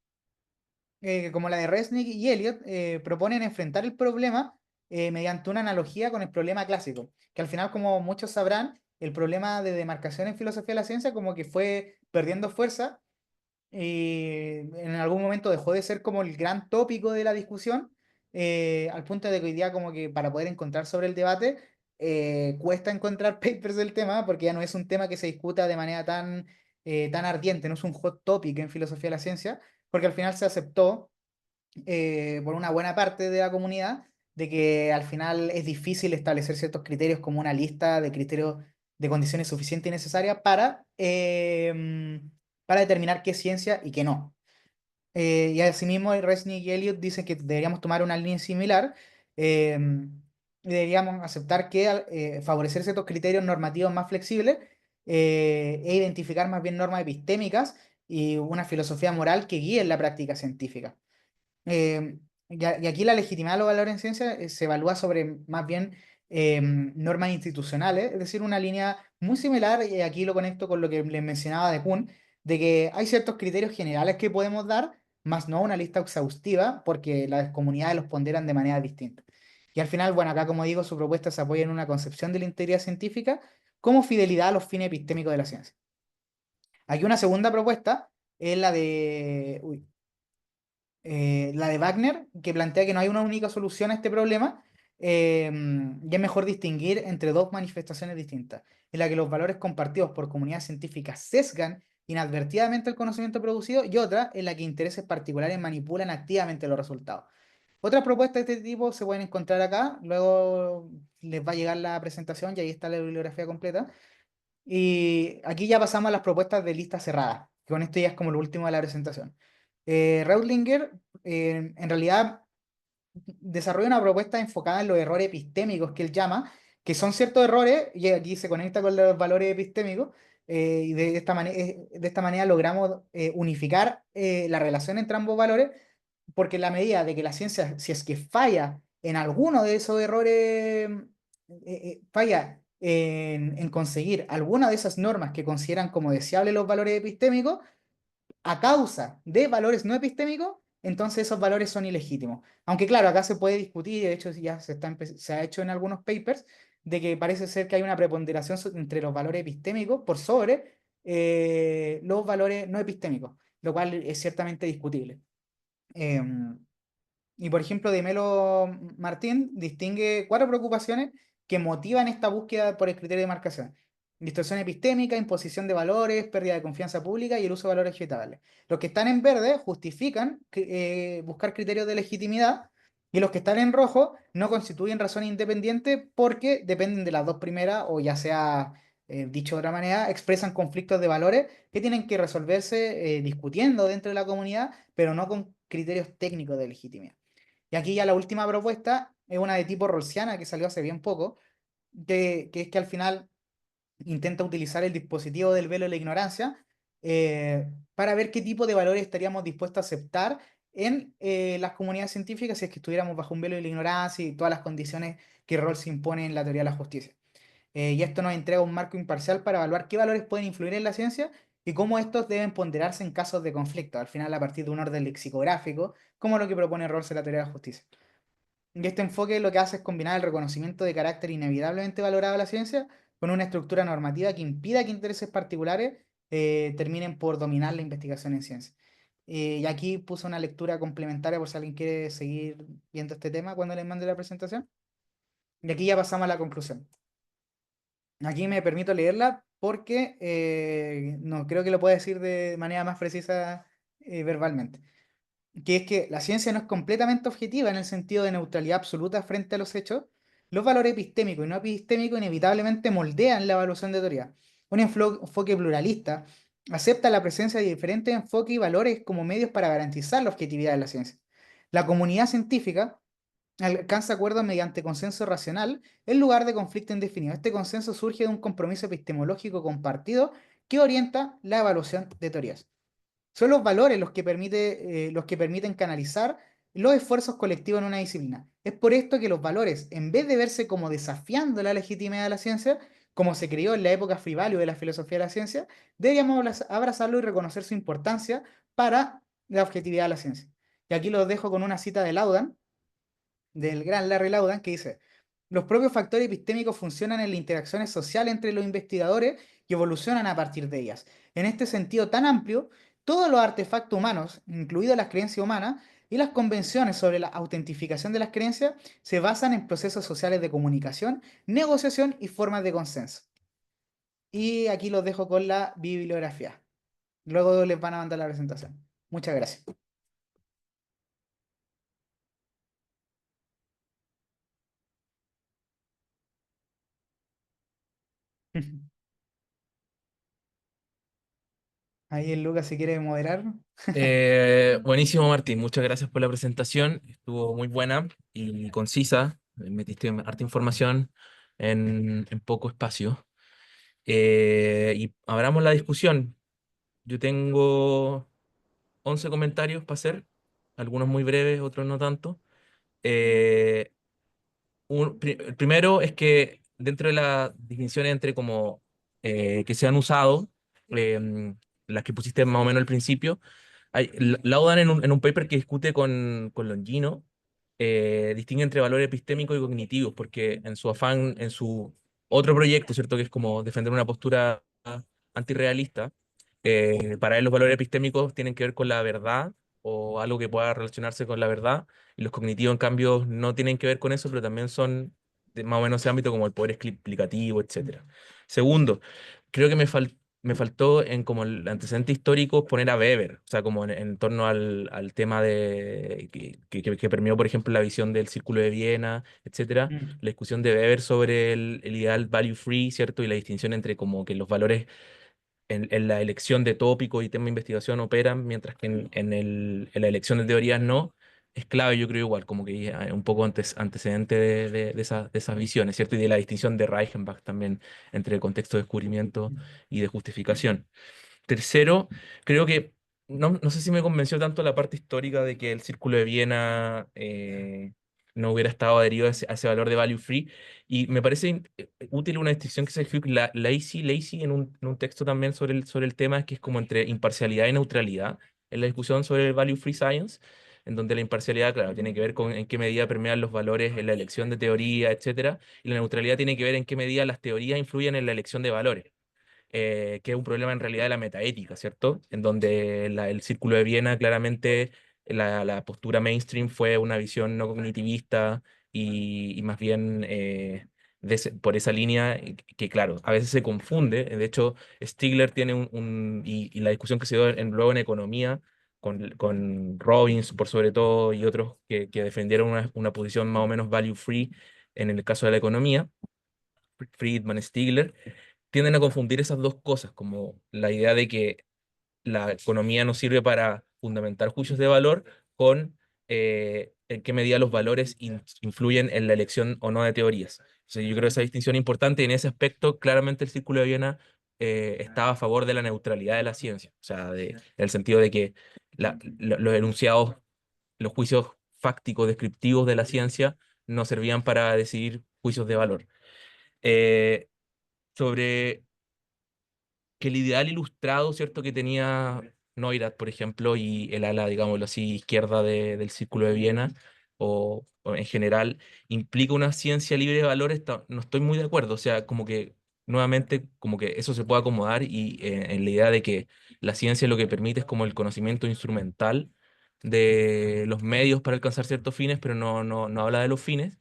como la de Resnick y Elliot, proponen enfrentar el problema mediante una analogía con el problema clásico, que al final, como muchos sabrán, el problema de demarcación en filosofía de la ciencia como que fue perdiendo fuerza y en algún momento dejó de ser como el gran tópico de la discusión, al punto de que hoy día como que para poder encontrar sobre el debate, cuesta encontrar papers del tema porque ya no es un tema que se discuta de manera tan ardiente, no es un hot topic en filosofía de la ciencia, porque al final se aceptó por una buena parte de la comunidad de que al final es difícil establecer ciertos criterios como una lista de criterios de condiciones suficientes y necesarias para determinar qué es ciencia y qué no. Y asimismo, Resnick y Elliot dicen que deberíamos tomar una línea similar eh, y deberíamos aceptar que favorecer ciertos criterios normativos más flexibles e identificar más bien normas epistémicas y una filosofía moral que guíe la práctica científica. Y aquí la legitimidad de los valores en ciencia se evalúa sobre más bien normas institucionales, es decir, una línea muy similar, y aquí lo conecto con lo que les mencionaba de Kuhn, de que hay ciertos criterios generales que podemos dar, más no una lista exhaustiva, porque las comunidades los ponderan de manera distinta. Y al final, bueno, acá como digo, su propuesta se apoya en una concepción de la integridad científica como fidelidad a los fines epistémicos de la ciencia. Aquí una segunda propuesta es la de Wagner, que plantea que no hay una única solución a este problema, y es mejor distinguir entre dos manifestaciones distintas, en la que los valores compartidos por comunidades científicas sesgan inadvertidamente el conocimiento producido y otra en la que intereses particulares manipulan activamente los resultados. Otras propuestas de este tipo se pueden encontrar acá, luego les va a llegar la presentación y ahí está la bibliografía completa. Y aquí ya pasamos a las propuestas de lista cerrada, que con esto ya es como lo último de la presentación. Reutlinger en realidad desarrolla una propuesta enfocada en los errores epistémicos que él llama, que son ciertos errores, y aquí se conecta con los valores epistémicos, y de esta manera logramos unificar la relación entre ambos valores, porque en la medida de que la ciencia, si es que falla en alguno de esos errores, falla en conseguir alguna de esas normas que consideran como deseables los valores epistémicos, a causa de valores no epistémicos, entonces esos valores son ilegítimos. Aunque claro, acá se puede discutir, de hecho ya se ha hecho en algunos papers, de que parece ser que hay una preponderación entre los valores epistémicos por sobre los valores no epistémicos, lo cual es ciertamente discutible. Em, y por ejemplo, de Melo Martín distingue cuatro preocupaciones que motivan esta búsqueda por el criterio de marcación. Distorsión epistémica, imposición de valores, pérdida de confianza pública y el uso de valores respetables. Los que están en verde justifican buscar criterios de legitimidad y los que están en rojo no constituyen razón independiente porque dependen de las dos primeras o ya sea, dicho de otra manera, expresan conflictos de valores que tienen que resolverse discutiendo dentro de la comunidad, pero no con criterios técnicos de legitimidad. Y aquí ya la última propuesta es una de tipo Rawlsiana que salió hace bien poco, que es que al final intenta utilizar el dispositivo del velo de la ignorancia para ver qué tipo de valores estaríamos dispuestos a aceptar en las comunidades científicas si es que estuviéramos bajo un velo de la ignorancia y todas las condiciones que Rawls impone en la teoría de la justicia. Y esto nos entrega un marco imparcial para evaluar qué valores pueden influir en la ciencia y cómo estos deben ponderarse en casos de conflicto, al final a partir de un orden lexicográfico, como lo que propone Rawls en la teoría de la justicia. Y este enfoque lo que hace es combinar el reconocimiento de carácter inevitablemente valorado de la ciencia con una estructura normativa que impida que intereses particulares terminen por dominar la investigación en ciencia. Y aquí puse una lectura complementaria por si alguien quiere seguir viendo este tema cuando les mande la presentación. Y aquí ya pasamos a la conclusión. Aquí me permito leerla porque no creo que lo pueda decir de manera más precisa verbalmente, que es que la ciencia no es completamente objetiva en el sentido de neutralidad absoluta frente a los hechos. Los valores epistémicos y no epistémicos inevitablemente moldean la evaluación de teoría. Un enfoque pluralista acepta la presencia de diferentes enfoques y valores como medios para garantizar la objetividad de la ciencia. La comunidad científica alcanza acuerdos mediante consenso racional en lugar de conflicto indefinido. Este consenso surge de un compromiso epistemológico compartido que orienta la evaluación de teorías. Son los valores los que permiten canalizar los esfuerzos colectivos en una disciplina. Es por esto que los valores, en vez de verse como desafiando la legitimidad de la ciencia, como se creyó en la época free value de la filosofía de la ciencia, deberíamos abrazarlo y reconocer su importancia para la objetividad de la ciencia. Y aquí los dejo con una cita de Laudan, del gran Larry Laudan, que dice, los propios factores epistémicos funcionan en las interacciones sociales entre los investigadores y evolucionan a partir de ellas. En este sentido tan amplio, todos los artefactos humanos, incluidas las creencias humanas y las convenciones sobre la autentificación de las creencias, se basan en procesos sociales de comunicación, negociación y formas de consenso. Y aquí los dejo con la bibliografía. Luego les van a mandar la presentación. Muchas gracias. Ahí el Lucas, si quiere moderar.
Buenísimo, Martín. Muchas gracias por la presentación. Estuvo muy buena y concisa. Metiste harta información en poco espacio. Y abramos la discusión. Yo tengo 11 comentarios para hacer, algunos muy breves, otros no tanto. Eh, el primero es que dentro de las distinciones entre como que se han usado, las que pusiste más o menos al principio, Laudan en un paper que discute con Longino, distingue entre valores epistémicos y cognitivos, porque en su afán, en su otro proyecto, ¿cierto? Que es como defender una postura antirrealista, para él los valores epistémicos tienen que ver con la verdad o algo que pueda relacionarse con la verdad, y los cognitivos, en cambio, no tienen que ver con eso, pero también son de más o menos ese ámbito como el poder explicativo, etcétera. Segundo, creo que me faltó en como el antecedente histórico poner a Weber, o sea, como en torno al tema de que permeó, por ejemplo, la visión del Círculo de Viena, etcétera,
Mm,
la discusión de Weber sobre el ideal value free, ¿cierto? Y la distinción entre como que los valores en la elección de tópicos y tema de investigación operan, mientras que en la elección de teorías no, es clave, yo creo igual, como que hay un poco antecedente de esas visiones, ¿cierto? Y de la distinción de Reichenbach también entre el contexto de descubrimiento y de justificación. Tercero, creo que no sé si me convenció tanto la parte histórica de que el Círculo de Viena no hubiera estado adherido a ese valor de value free. Y me parece útil una distinción que se hace Lacey en un texto también sobre el tema, que es como entre imparcialidad y neutralidad en la discusión sobre el value free science, en donde la imparcialidad, claro, tiene que ver con en qué medida permean los valores en la elección de teoría, etcétera, y la neutralidad tiene que ver en qué medida las teorías influyen en la elección de valores, que es un problema en realidad de la metaética, ¿cierto? En donde el Círculo de Viena claramente la postura mainstream fue una visión no cognitivista y más bien por esa línea que, claro, a veces se confunde. De hecho, Stigler tiene y la discusión que se dio luego en economía, con Robbins por sobre todo y otros que defendieron una posición más o menos value free en el caso de la economía, Friedman, Stigler, tienden a confundir esas dos cosas, como la idea de que la economía no sirve para fundamentar juicios de valor con en qué medida los valores influyen en la elección o no de teorías. Entonces, yo creo que esa distinción es importante y en ese aspecto claramente el Círculo de Viena estaba a favor de la neutralidad de la ciencia, o sea, en el sentido de que los enunciados, los juicios fácticos descriptivos de la ciencia no servían para decidir juicios de valor. Eh, sobre que el ideal ilustrado, ¿cierto?, que tenía Neurath, por ejemplo, y el ala, digámoslo así, izquierda del Círculo de Viena, o en general, implica una ciencia libre de valores, no estoy muy de acuerdo. O sea, como que, nuevamente, como que eso se puede acomodar y en la idea de que la ciencia lo que permite es como el conocimiento instrumental de los medios para alcanzar ciertos fines, pero no habla de los fines.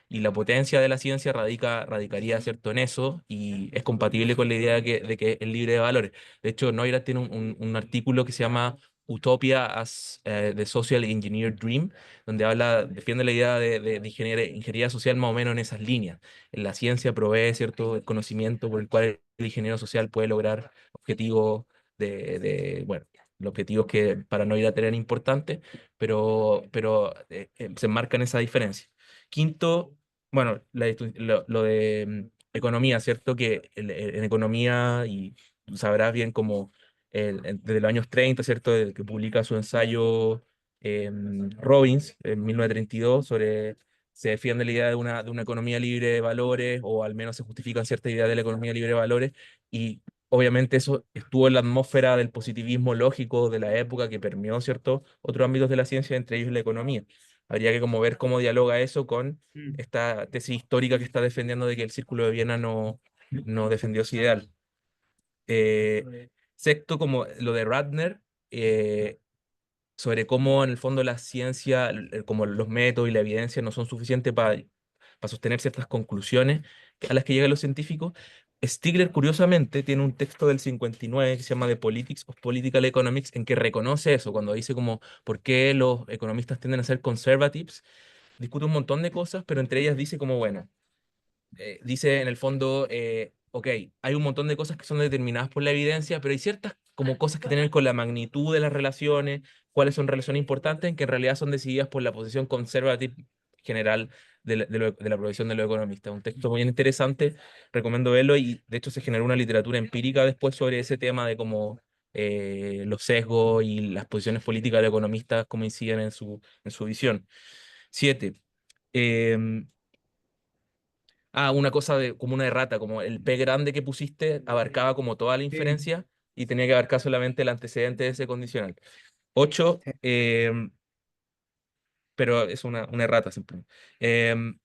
Y la potencia de la ciencia radicaría, ¿cierto?, en eso, y es compatible con la idea de que es libre de valores. De hecho, Neurath tiene un artículo que se llama Utopia as the Social Engineer Dream, donde defiende la idea de ingeniería social más o menos en esas líneas. La ciencia provee cierto conocimiento por el cual el ingeniero social puede lograr objetivos bueno, los objetivos que para Neurath eran importantes, pero se enmarcan esa diferencia. Quinto, bueno, lo de economía, ¿cierto? Que en economía, y tú sabrás bien como desde los años 30, ¿cierto? Desde que publica su ensayo Robbins en 1932 sobre, se defiende la idea de una economía libre de valores, o al menos se justifican ciertas ideas de la economía libre de valores, y obviamente eso estuvo en la atmósfera del positivismo lógico de la época que permeó, ¿cierto? Otros ámbitos de la ciencia, entre ellos la economía. Habría que como ver cómo dialoga eso con
Mm.
esta tesis histórica que está defendiendo de que el Círculo de Viena no defendió ese ideal. Sexto, como lo de Radner, eh, sobre cómo en el fondo la ciencia, como los métodos y la evidencia no son suficientes para sostener ciertas conclusiones a las que llegan los científicos. Stigler, curiosamente, tiene un texto del 59 que se llama The Politics of Political Economics, en que reconoce eso, cuando dice como por qué los economistas tienden a ser conservatives, discute un montón de cosas, pero entre ellas dice como, bueno, dice en el fondo, ok, hay un montón de cosas que son determinadas por la evidencia, pero hay ciertas como cosas que tienen que ver con la magnitud de las relaciones, cuáles son relaciones importantes, en que en realidad son decididas por la posición conservativa general de la profesión de los economistas. Un texto muy interesante, recomiendo verlo, y de hecho se generó una literatura empírica después sobre ese tema de cómo los sesgos y las posiciones políticas de los economistas cómo inciden en su visión. Siete. em, una cosa de, como una errata, como el P grande que pusiste abarcaba como toda la
Sí,
inferencia y tenía que abarcar solamente el antecedente de ese condicional. Ocho,
sí,
pero es una errata siempre. Em,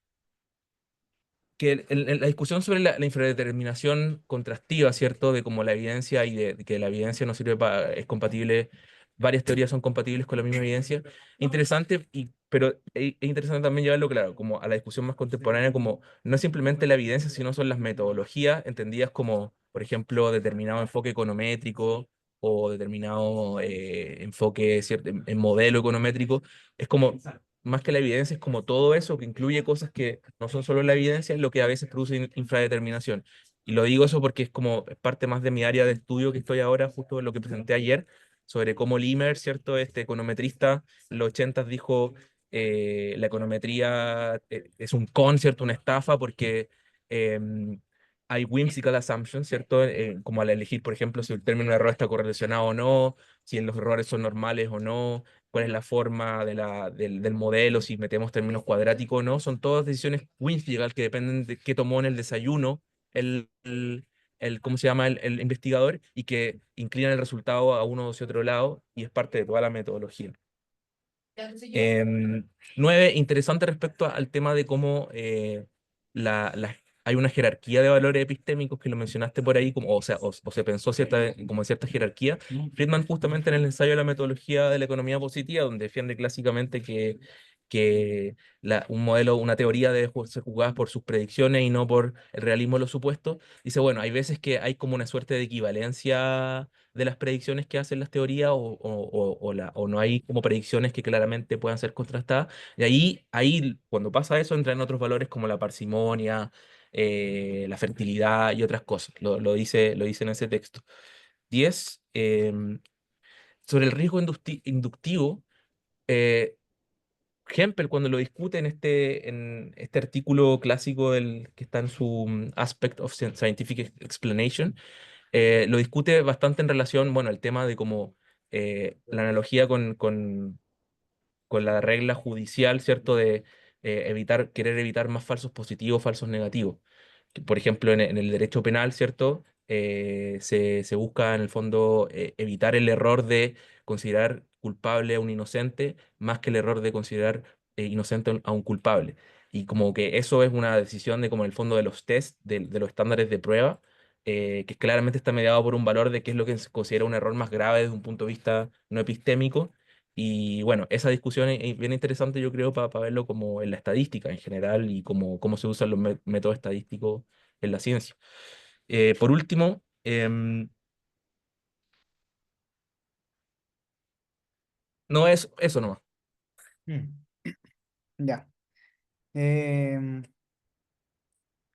que la discusión sobre la infradeterminación contrastiva, ¿cierto? De cómo la evidencia y de que la evidencia no sirve para, es compatible, varias teorías son compatibles con la misma evidencia. Interesante, pero es interesante también llevarlo claro, como a la discusión más contemporánea, como no es simplemente la evidencia, sino son las metodologías entendidas como, por ejemplo, determinado enfoque econométrico o determinado enfoque, ¿cierto? En modelo econométrico. Es como más que la evidencia, es como todo eso que incluye cosas que no son solo la evidencia, es lo que a veces produce infradeterminación. Y lo digo eso porque es como es parte más de mi área de estudio que estoy ahora, justo en lo que presenté ayer, sobre cómo Limer, ¿cierto? Este econometrista en los 80 dijo la econometría es un con, ¿cierto? Una estafa porque hay whimsical assumptions, ¿cierto? Como al elegir, por ejemplo, si el término de error está correlacionado o no, si los errores son normales o no, cuál es la forma del modelo, si metemos términos cuadráticos o no, son todas decisiones whimsical que dependen de qué tomó en el desayuno el, el, ¿cómo se llama? El investigador, y que inclinan el resultado a uno hacia otro lado, y es parte de toda la metodología. Nueve, interesante respecto al tema de cómo hay una jerarquía de valores epistémicos que lo mencionaste por ahí, como, o sea, o se pensó como cierta jerarquía. Friedman justamente en el ensayo de la metodología de la economía positiva, donde defiende clásicamente que un modelo, una teoría debe ser juzgada por sus predicciones y no por el realismo de los supuestos, dice, bueno, hay veces que hay como una suerte de equivalencia de las predicciones que hacen las teorías, o no hay como predicciones que claramente puedan ser contrastadas. Y ahí cuando pasa eso, entran otros valores como la parsimonia, la fertilidad y otras cosas. Lo dice en ese texto. 10. Sobre el riesgo inductivo, eh, Hempel, cuando lo discute en este artículo clásico que está en su Aspect of Scientific Explanation, lo discute bastante en relación, bueno, al tema de cómo la analogía con la regla judicial, ¿cierto? De querer evitar más falsos positivos, falsos negativos. Por ejemplo, en el derecho penal, ¿cierto? Se busca en el fondo evitar el error de considerar culpable a un inocente más que el error de considerar inocente a un culpable. Y como que eso es una decisión de como en el fondo de los test, de los estándares de prueba, que claramente está mediado por un valor de qué es lo que se considera un error más grave desde un punto de vista no epistémico. Y bueno, esa discusión es bien interesante, yo creo, para verlo como en la estadística en general y cómo se usan los métodos estadísticos en la ciencia. Por último, no es eso nomás.
Mm. Ya. Em,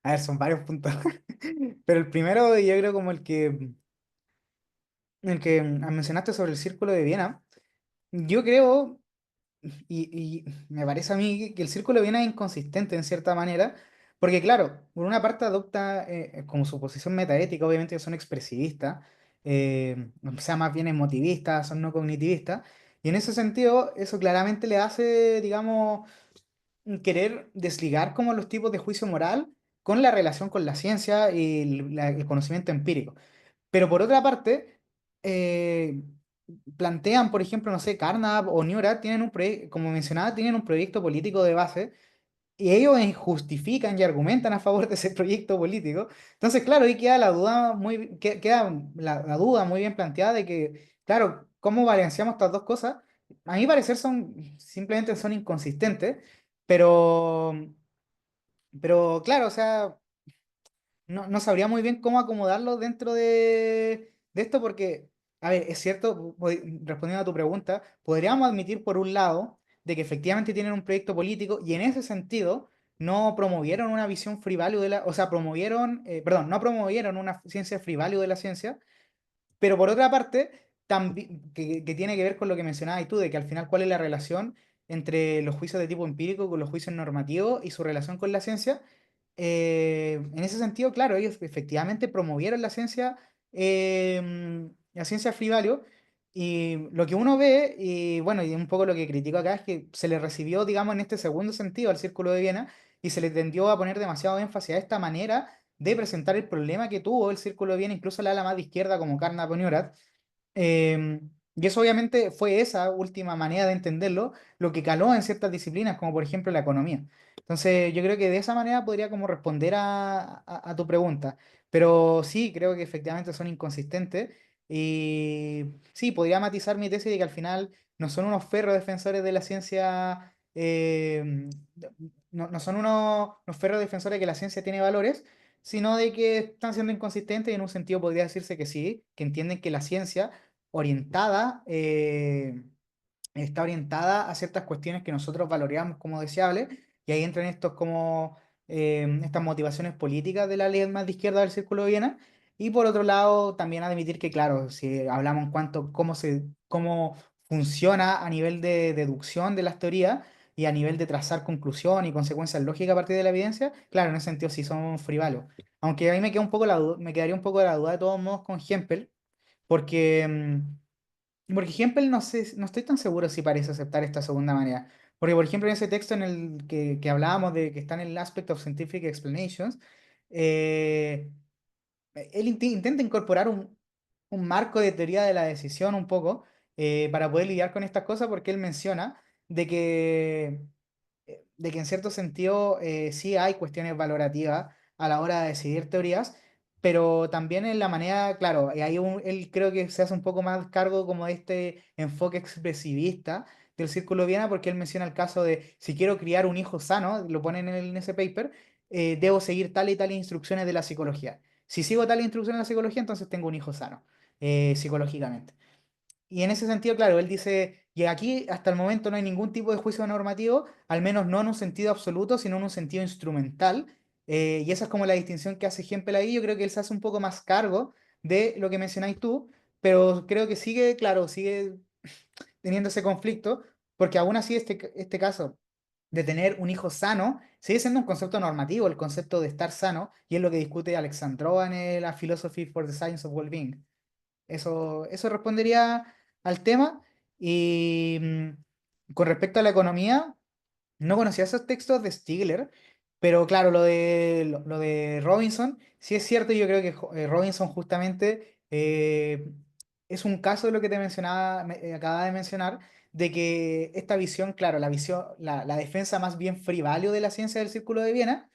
a ver, son varios puntos. Pero el primero, yo creo como el que mencionaste sobre el Círculo de Viena, yo creo. y me parece a mí que el círculo de Viena es inconsistente en cierta manera, porque claro, por una parte adopta como su posición metaética, obviamente que son expresivistas, o sea, más bien emotivistas, son no cognitivistas, y en ese sentido eso claramente le hace, digamos, querer desligar como los tipos de juicio moral con la relación con la ciencia y el conocimiento empírico. Pero por otra parte, eh, plantean, por ejemplo, no sé, Carnap o Newra tienen un proyecto, como mencionaba, tienen un proyecto político de base y ellos justifican y argumentan a favor de ese proyecto político. Entonces, claro, ahí queda la duda queda la duda muy bien planteada de que, claro, ¿cómo balanceamos estas dos cosas? A mi parecer simplemente son inconsistentes, pero, pero claro, o sea, no sabría muy bien cómo acomodarlo dentro de esto porque, a ver, es cierto, respondiendo a tu pregunta, podríamos admitir por un lado de que efectivamente tienen un proyecto político y en ese sentido no promovieron una visión free value de la, o sea, perdón, no promovieron una ciencia free value de la ciencia, pero por otra parte, también, que tiene que ver con lo que mencionabas tú, de que al final cuál es la relación entre los juicios de tipo empírico con los juicios normativos y su relación con la ciencia. En ese sentido, claro, ellos efectivamente promovieron la ciencia free value, y lo que uno ve, y bueno, y un poco lo que critico acá, es que se le recibió, digamos, en este segundo sentido al Círculo de Viena, y se le tendió a poner demasiado énfasis a esta manera de presentar el problema que tuvo el Círculo de Viena, incluso la ala más de izquierda como Karna Poniurat, y eso obviamente fue esa última manera de entenderlo, lo que caló en ciertas disciplinas, como por ejemplo la economía. Entonces yo creo que de esa manera podría como responder a tu pregunta. Pero sí, creo que efectivamente son inconsistentes. Y sí, podría matizar mi tesis de que al final no son unos ferros defensores de la ciencia, no son unos ferros defensores de que la ciencia tiene valores, sino de que están siendo inconsistentes y en un sentido podría decirse que sí, que entienden que la ciencia orientada, está orientada a ciertas cuestiones que nosotros valoramos como deseables, y ahí entran estos como estas motivaciones políticas de la ley más de izquierda del Círculo de Viena, y por otro lado también admitir que, claro, si hablamos en cuanto a cómo funciona a nivel de deducción de las teorías y a nivel de trazar conclusión y consecuencias lógicas a partir de la evidencia, claro, en ese sentido sí son frivalos. Aunque ahí me queda un poco me quedaría un poco la duda de todos modos con Hempel, porque, porque Hempel no sé, no estoy tan seguro si parece aceptar esta segunda manera. Porque, por ejemplo, en ese texto en el que hablábamos de que está en el Aspect of Scientific Explanations, eh, él intenta incorporar un marco de teoría de la decisión un poco, para poder lidiar con estas cosas, porque él menciona de que en cierto sentido sí hay cuestiones valorativas a la hora de decidir teorías, pero también en la manera, claro, él creo que se hace un poco más cargo como de este enfoque expresivista del Círculo de Viena, porque él menciona el caso de si quiero criar un hijo sano, lo ponen en ese paper, debo seguir tal y tal instrucciones de la psicología. Si sigo tal instrucción de la psicología, entonces tengo un hijo sano, psicológicamente. Y en ese sentido, claro, él dice, y aquí hasta el momento no hay ningún tipo de juicio normativo, al menos no en un sentido absoluto, sino en un sentido instrumental. Y esa es como la distinción que hace Hempel ahí. Yo creo que él se hace un poco más cargo de lo que mencionáis tú, pero creo que sigue, claro, sigue teniendo ese conflicto, porque aún así este caso de tener un hijo sano sigue siendo un concepto normativo, el concepto de estar sano, y es lo que discute Alexandrova en la Philosophy for the Science of Wellbeing. Eso respondería al tema. Y con respecto a la economía, no conocía esos textos de Stigler, pero claro, lo de Robinson, sí es cierto, yo creo que Robinson justamente es un caso de lo que te mencionaba, acababa de mencionar, de que esta visión, claro, la defensa más bien free value de la ciencia del Círculo de Viena,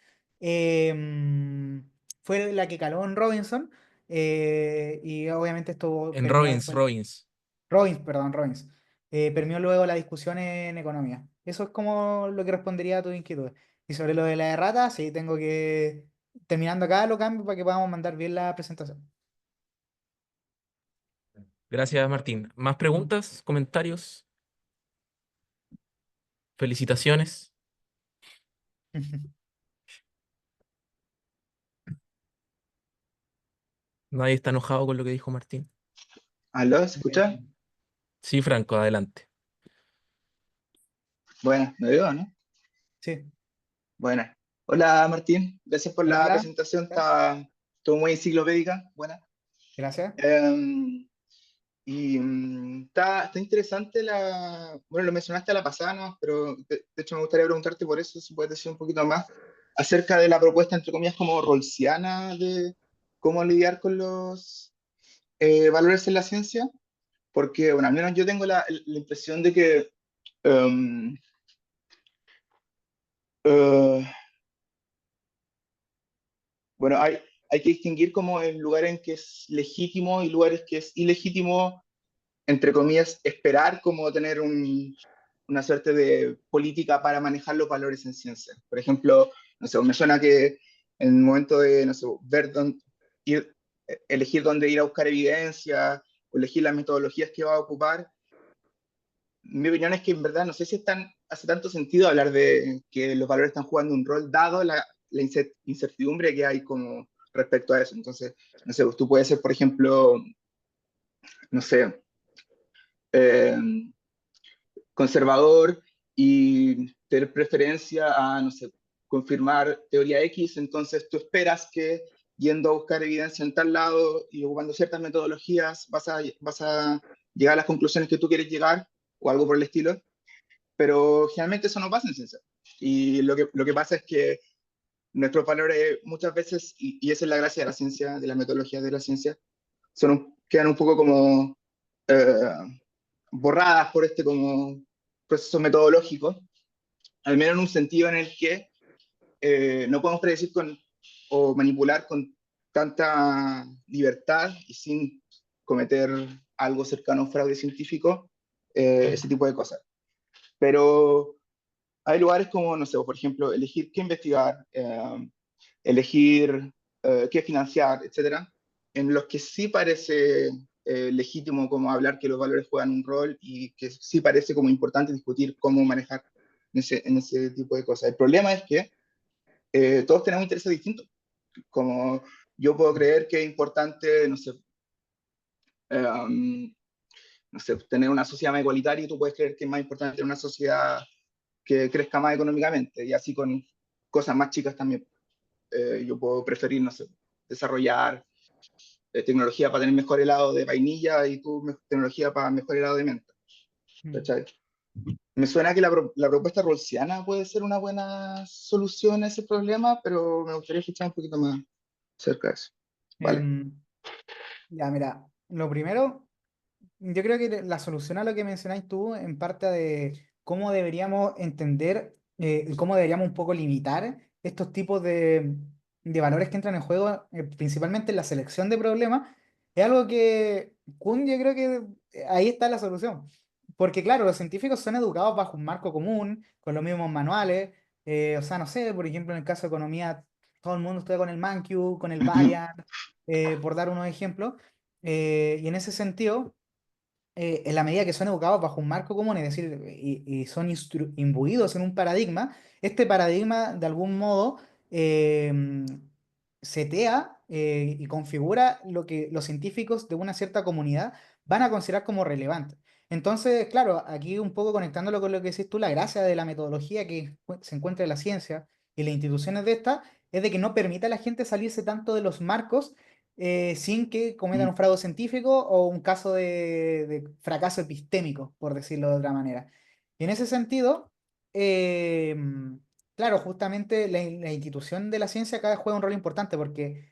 fue la que caló en Robinson, y obviamente esto
En
permeó
Robbins,
después,
Robbins.
Robbins, permeó luego la discusión en economía. Eso es como lo que respondería a tus inquietudes. Y sobre lo de la errata, sí, tengo que, terminando acá, lo cambio para que podamos mandar bien la presentación.
Gracias, Martín. ¿Más preguntas, comentarios, felicitaciones? ¿Nadie está enojado con lo que dijo Martín?
¿Aló? ¿Se escucha?
Bien.
Sí, Franco, adelante.
Buenas, ¿me veo, no?
Sí.
Buenas. Hola Martín, gracias por
Hola,
la
hola.
presentación, estuvo muy enciclopédica, buena.
Gracias.
Está interesante bueno, lo mencionaste a la pasada, ¿no? Pero de hecho me gustaría preguntarte por eso, si puedes decir un poquito más acerca de la propuesta, entre comillas, como rolsiana de cómo lidiar con los valores en la ciencia, porque, bueno, al menos yo tengo la impresión de que em, eh, bueno, hay que distinguir como el lugar en que es legítimo y lugares que es ilegítimo, entre comillas, esperar como tener una suerte de política para manejar los valores en ciencia. Por ejemplo, no sé, me suena que en el momento de, no sé, ver dónde ir, elegir dónde ir a buscar evidencia, o elegir las metodologías que va a ocupar, mi opinión es que en verdad no sé si hace tanto sentido hablar de que los valores están jugando un rol dado la incertidumbre que hay como respecto a eso. Entonces, no sé, tú puedes ser, por ejemplo, no sé, eh, conservador y tener preferencia a, no sé, confirmar teoría X, entonces tú esperas que yendo a buscar evidencia en tal lado y ocupando ciertas metodologías vas a llegar a las conclusiones que tú quieres llegar o algo por el estilo, pero generalmente eso no pasa en ciencia. Y lo que pasa es que nuestros valores muchas veces, y esa es la gracia de la ciencia, de la metodología de la ciencia, quedan un poco como eh, borradas por este como proceso metodológico, al menos en un sentido en el que no podemos predecir o manipular con tanta libertad y sin cometer algo cercano a un fraude científico, ese tipo de cosas. Pero hay lugares como, no sé, por ejemplo, elegir qué investigar, elegir qué financiar, etcétera, en los que sí parece legítimo como hablar que los valores juegan un rol y que sí parece como importante discutir cómo manejar en ese tipo de cosas. El problema es que todos tenemos intereses distintos. Como yo puedo creer que es importante, no sé, tener una sociedad más igualitaria y tú puedes creer que es más importante tener una sociedad que crezca más económicamente y así con cosas más chicas también. Yo puedo preferir, no sé, desarrollar tecnología para tener mejor helado de vainilla y tú tecnología para mejor helado de menta.
Mm.
¿Cachai? Me suena que la propuesta rolsiana puede ser una buena solución a ese problema, pero me gustaría escuchar un poquito más acerca de eso. Vale.
Em, ya, mira, lo primero, yo creo que la solución a lo que mencionáis tú, en parte de cómo deberíamos entender, cómo deberíamos un poco limitar estos tipos de valores que entran en juego, principalmente en la selección de problemas, es algo que Kuhn, yo creo que ahí está la solución. Porque claro, los científicos son educados bajo un marco común, con los mismos manuales, o sea, no sé, por ejemplo, en el caso de economía, todo el mundo estudia con el Mankiw, con el Variant, por dar unos ejemplos. Y en ese sentido en la medida que son educados bajo un marco común, es decir, y son imbuidos en un paradigma, este paradigma de algún modo eh, setea y configura lo que los científicos de una cierta comunidad van a considerar como relevante. Entonces, claro, aquí un poco conectándolo con lo que decís tú, la gracia de la metodología que se encuentra en la ciencia y las instituciones de esta es de que no permite a la gente salirse tanto de los marcos sin que cometan un fraude científico o un caso de fracaso epistémico, por decirlo de otra manera. Y en ese sentido, eh, claro, justamente la institución de la ciencia acá juega un rol importante porque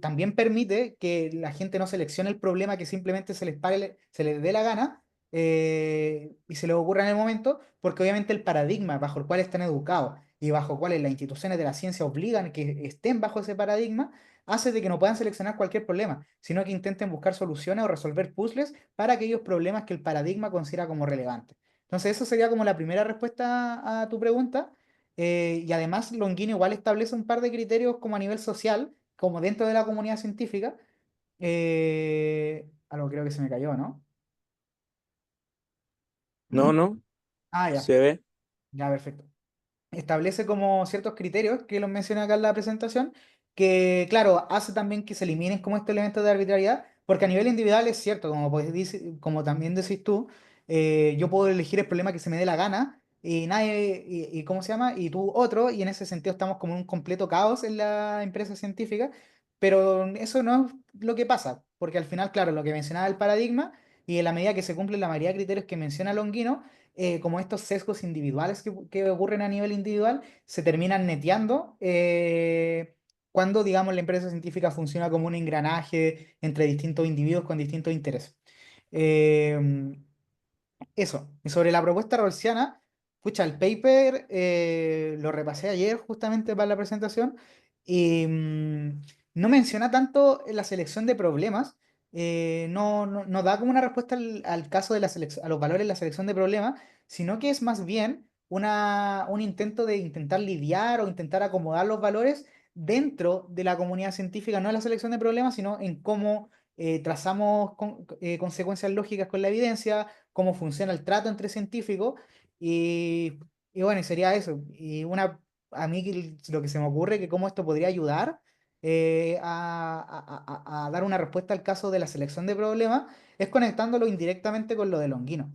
también permite que la gente no seleccione el problema que simplemente se les dé la gana y se les ocurra en el momento, porque obviamente el paradigma bajo el cual están educados y bajo el cual las instituciones de la ciencia obligan que estén bajo ese paradigma, hace de que no puedan seleccionar cualquier problema, sino que intenten buscar soluciones o resolver puzzles para aquellos problemas que el paradigma considera como relevantes. Entonces, eso sería como la primera respuesta a tu pregunta. Y además, Longino igual establece un par de criterios como a nivel social, como dentro de la comunidad científica. Algo creo que se me cayó, ¿no?
No, no,
Ah, ya,
se ve.
ya, perfecto. Establece como ciertos criterios que los mencioné acá en la presentación, que claro, hace también que se eliminen como estos elementos de arbitrariedad, porque a nivel individual es cierto, como también decís tú, yo puedo elegir el problema que se me dé la gana, y nadie, y ¿cómo se llama? Y tú otro, y en ese sentido estamos como en un completo caos en la empresa científica, pero eso no es lo que pasa, porque al final, claro, lo que mencionaba el paradigma, y en la medida que se cumplen la mayoría de criterios que menciona Longino, como estos sesgos individuales que ocurren a nivel individual, se terminan neteando cuando, digamos, la empresa científica funciona como un engranaje entre distintos individuos con distintos intereses. Eh, Eso. Y sobre la propuesta rawlsiana, pucha, el paper lo repasé ayer justamente para la presentación y no menciona tanto la selección de problemas, no da como una respuesta al caso de la a los valores de la selección de problemas, sino que es más bien un intento de intentar lidiar o intentar acomodar los valores dentro de la comunidad científica, no en la selección de problemas, sino en cómo trazamos consecuencias lógicas con la evidencia, cómo funciona el trato entre científicos y, y bueno, y sería eso. A mí lo que se me ocurre que cómo esto podría ayudar a dar una respuesta al caso de la selección de problemas es conectándolo indirectamente con lo de Longino.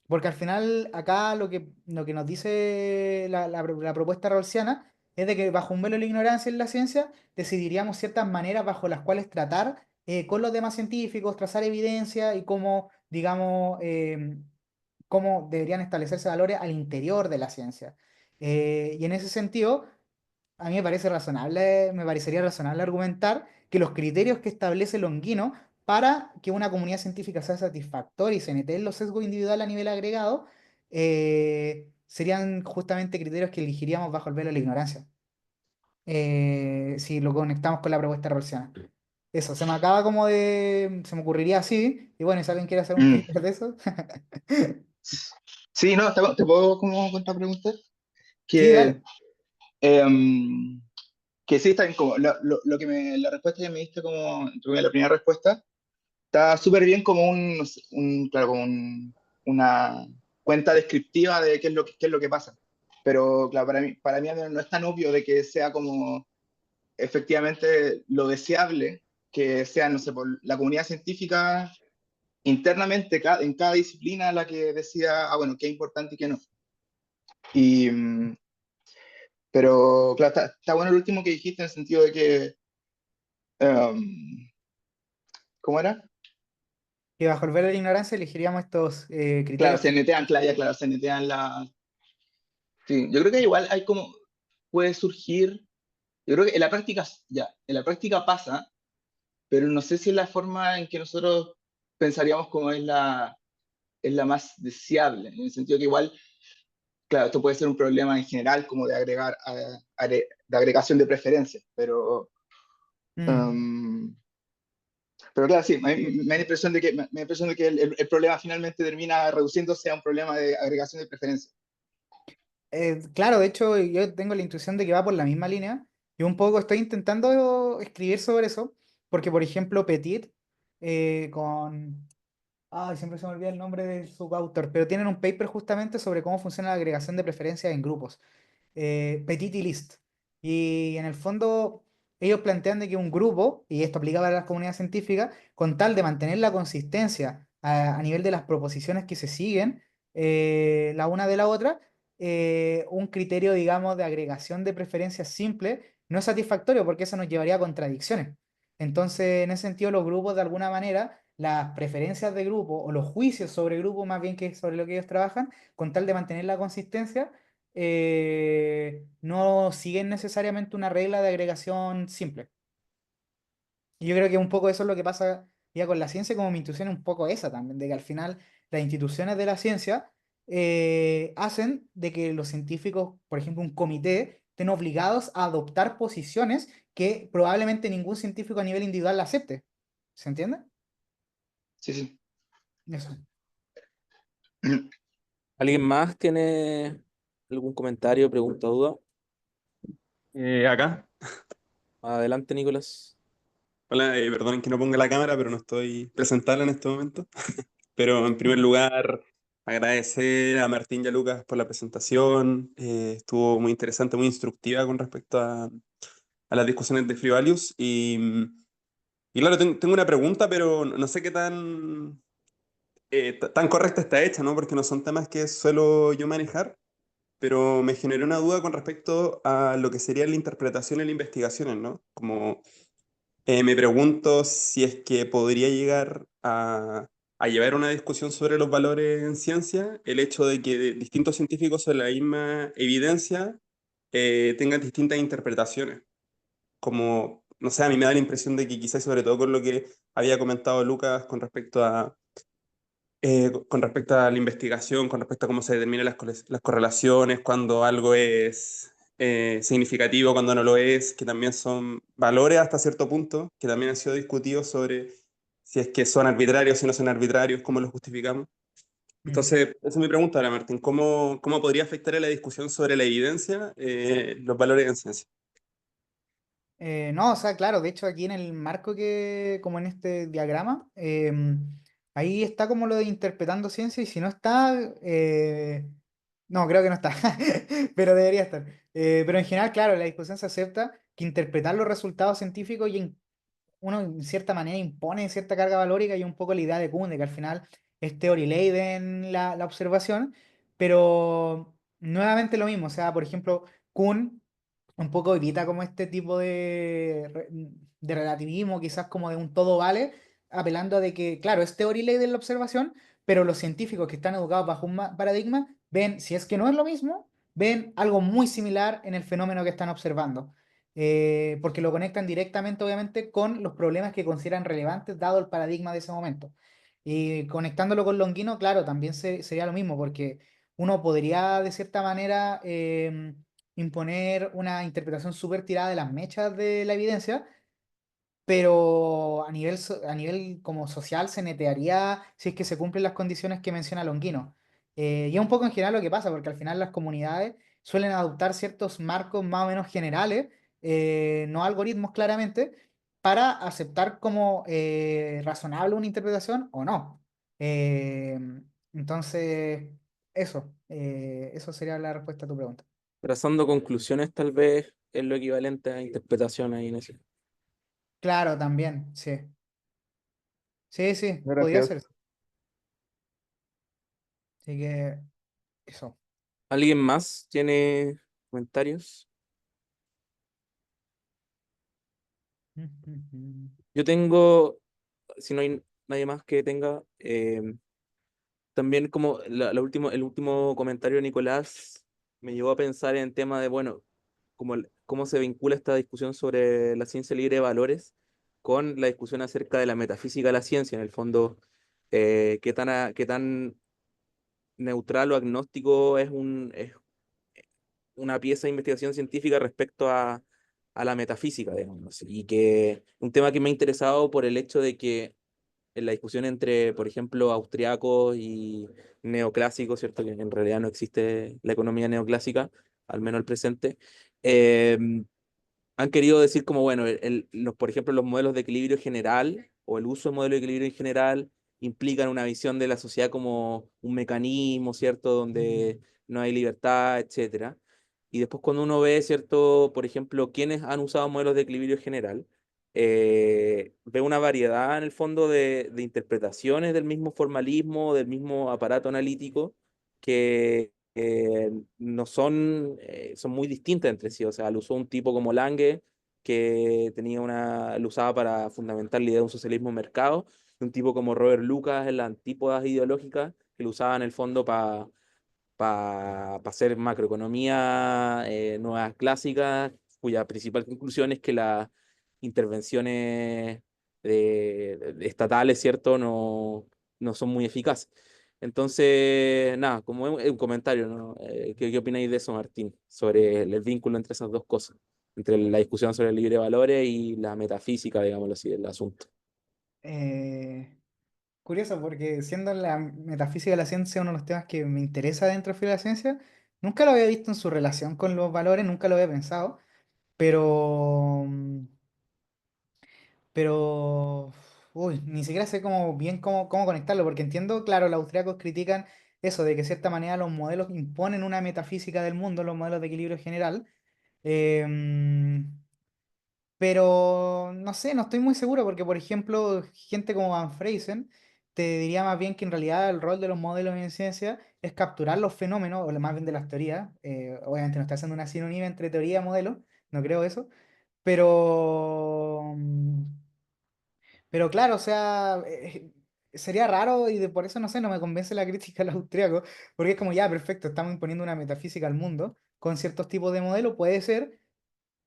Porque al final acá lo que nos dice la propuesta rawlsiana es de que bajo un velo de la ignorancia en la ciencia decidiríamos ciertas maneras bajo las cuales tratar con los demás científicos, trazar evidencia y cómo, digamos, cómo deberían establecerse valores al interior de la ciencia. Y en ese sentido, a mí me parecería razonable argumentar que los criterios que establece Longino para que una comunidad científica sea satisfactoria y se neteen los sesgos individuales a nivel agregado, serían justamente criterios que elegiríamos bajo el velo de la ignorancia. Si lo conectamos con la propuesta rawlsiana. Eso, se me ocurriría así, y bueno, si alguien quiere hacer un
Mm.
paper de eso,
Sí, no, te puedo como contrapreguntar
sí,
que,
dale.
em, que sí, está bien, como la respuesta que me diste como entre comillas, la primera respuesta, está súper bien como no sé, claro, como una cuenta descriptiva de qué es lo que pasa. Pero claro, para mí no es tan obvio de que sea como efectivamente lo deseable que sea, no sé, por la comunidad científica internamente en cada disciplina la que decida, bueno, qué es importante y qué no. Y, pero claro, está bueno el último que dijiste en el sentido de que, um, ¿cómo era?
Que bajo el velo de la ignorancia elegiríamos estos
Claro,
criterios
se netean, claro, ya, claro, se netean la... Sí, yo creo que igual hay como, puede surgir, yo creo que en la práctica pasa, pero no sé si es la forma en que nosotros pensaríamos como es la más deseable, en el sentido que igual, claro, esto puede ser un problema en general como de de agregación de preferencias,
Mm.
um, pero claro, sí, me da la impresión de que, me da la impresión de que el problema finalmente termina reduciéndose a un problema de agregación de preferencias.
Claro, de hecho, yo tengo la intuición de que va por la misma línea. Y un poco estoy intentando escribir sobre eso, porque, por ejemplo, Petit, con... Ay, siempre se me olvida el nombre de su autor, pero tienen un paper justamente sobre cómo funciona la agregación de preferencias en grupos. Petit y List. Y en el fondo, ellos plantean de que un grupo, y esto aplicaba a las comunidades científicas, con tal de mantener la consistencia a nivel de las proposiciones que se siguen, la una de la otra, un criterio, digamos, de agregación de preferencias simple no es satisfactorio porque eso nos llevaría a contradicciones. Entonces, en ese sentido, los grupos, de alguna manera, las preferencias de grupo o los juicios sobre grupo, más bien que sobre lo que ellos trabajan, con tal de mantener la consistencia, no siguen necesariamente una regla de agregación simple. Y yo creo que un poco eso es lo que pasa ya con la ciencia, como mi intuición es un poco esa también, de que al final las instituciones de la ciencia hacen de que los científicos, por ejemplo, un comité, estén obligados a adoptar posiciones que probablemente ningún científico a nivel individual la acepte. ¿Se entiende?
Sí, sí.
Eso.
¿Alguien más tiene algún comentario, pregunta, duda?
Acá,
Adelante, Nicolás.
hola, perdonen que no ponga la cámara, pero no estoy presentable en este momento. Pero en primer lugar, agradecer a Martín y a Lucas por la presentación. Estuvo muy interesante, muy instructiva con respecto a las discusiones de Free Values. Y claro, tengo una pregunta, pero no sé qué tan correcta está hecha, ¿no? Porque no son temas que suelo yo manejar. pero me generó una duda con respecto a lo que sería la interpretación en las investigaciones, ¿no? Como me pregunto si es que podría llegar a llevar una discusión sobre los valores en ciencia, el hecho de que distintos científicos sobre la misma evidencia tengan distintas interpretaciones. Como, no sé, a mí me da la impresión de que quizás, sobre todo con lo que había comentado Lucas con respecto a la investigación, con respecto a cómo se determinan las correlaciones, cuando algo es significativo, cuando no lo es, que también son valores hasta cierto punto, que también han sido discutidos sobre si es que son arbitrarios, si no son arbitrarios, cómo los justificamos.
Mm.
Entonces, esa es mi pregunta ahora, Martín. ¿Cómo podría afectar a la discusión sobre la evidencia los valores en ciencia?
No, o sea, claro, de hecho aquí en el marco que, como en este diagrama, ahí está como lo de interpretando ciencia y si no está, no, creo que no está, pero debería estar. Pero en general, claro, la discusión se acepta que interpretar los resultados científicos uno en cierta manera impone cierta carga valórica y un poco la idea de Kuhn, de que al final es theory laden la observación, pero nuevamente lo mismo, o sea, por ejemplo, Kuhn un poco evita como este tipo de relativismo, quizás como de un todo vale, apelando a de que, claro, es teoría y ley de la observación, pero los científicos que están educados bajo un paradigma ven, si es que no es lo mismo, ven algo muy similar en el fenómeno que están observando. Porque lo conectan directamente, obviamente, con los problemas que consideran relevantes dado el paradigma de ese momento. Y conectándolo con Longino, claro, también sería lo mismo, porque uno podría, de cierta manera, imponer una interpretación súper tirada de las mechas de la evidencia, pero a nivel como social se netearía si es que se cumplen las condiciones que menciona Longino. Y es un poco en general lo que pasa, porque al final las comunidades suelen adoptar ciertos marcos más o menos generales, no algoritmos claramente, para aceptar como razonable una interpretación o no. Eh, entonces, eso sería la respuesta a tu pregunta.
Trazando conclusiones, tal vez es lo equivalente a interpretación ahí en ese.
Claro, también, sí. Sí, sí, podría
Gracias.
ser. Así que eso.
¿Alguien más tiene comentarios? Yo tengo, si no hay nadie más que tenga, también como el último comentario de Nicolás me llevó a pensar en el tema de, bueno, cómo se vincula esta discusión sobre la ciencia libre de valores con la discusión acerca de la metafísica de la ciencia, en el fondo, qué tan neutral o agnóstico es una pieza de investigación científica respecto a la metafísica, digamos, y que un tema que me ha interesado por el hecho de que en la discusión entre, por ejemplo, austriacos y neoclásicos, ¿cierto? Que en realidad no existe la economía neoclásica, al menos el presente, eh, han querido decir como, bueno, por ejemplo, los modelos de equilibrio general o el uso de modelos de equilibrio en general implican una visión de la sociedad como un mecanismo, ¿cierto? Donde no hay libertad, etcétera. Y después cuando uno ve, ¿cierto? Por ejemplo, quienes han usado modelos de equilibrio general, ve una variedad en el fondo de interpretaciones del mismo formalismo, del mismo aparato analítico, que no son, son muy distintas entre sí. O sea, lo usó un tipo como Lange, que lo usaba para fundamentar la idea de un socialismo de mercado, y un tipo como Robert Lucas en las antípodas ideológicas, que lo usaba en el fondo para hacer macroeconomía nuevas clásicas, cuya principal conclusión es que las intervenciones estatales, ¿cierto?, no son muy eficaces. Entonces, nada, como un comentario, ¿no? ¿Qué opináis de eso, Martín? Sobre el vínculo entre esas dos cosas, entre la discusión sobre el libre de valores y la metafísica, digámoslo así, del asunto.
Eh, Curioso, porque siendo la metafísica de la ciencia uno de los temas que me interesa dentro de la ciencia, nunca lo había visto en su relación con los valores, nunca lo había pensado, pero, pero, uy, ni siquiera sé cómo conectarlo, porque entiendo, claro, los austríacos critican eso, de que de cierta manera los modelos imponen una metafísica del mundo, los modelos de equilibrio general. em, Pero no sé, no estoy muy seguro porque, por ejemplo, gente como Van Freysen te diría más bien que en realidad el rol de los modelos en ciencia es capturar los fenómenos, o más bien de las teorías. Obviamente no está haciendo una sinonimia entre teoría y modelo, no creo eso, pero, pero claro, o sea, sería raro y por eso no sé, no me convence la crítica al austriaco, porque es como ya, perfecto, estamos imponiendo una metafísica al mundo con ciertos tipos de modelos, puede ser,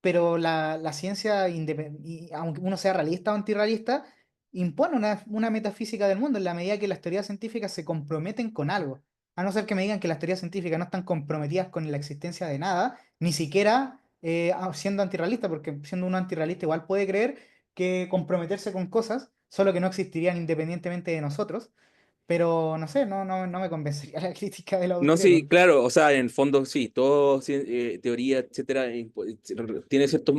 pero la ciencia, y aunque uno sea realista o antirrealista, impone una metafísica del mundo en la medida que las teorías científicas se comprometen con algo. A no ser que me digan que las teorías científicas no están comprometidas con la existencia de nada, ni siquiera siendo antirrealista, porque siendo uno antirrealista igual puede creer que comprometerse con cosas, solo que no existirían independientemente de nosotros. Pero no sé, no me convencería la crítica del
No,
austríaco.
sí, claro, o sea, en el fondo sí, todo, sí, teoría, etcétera, tiene ciertos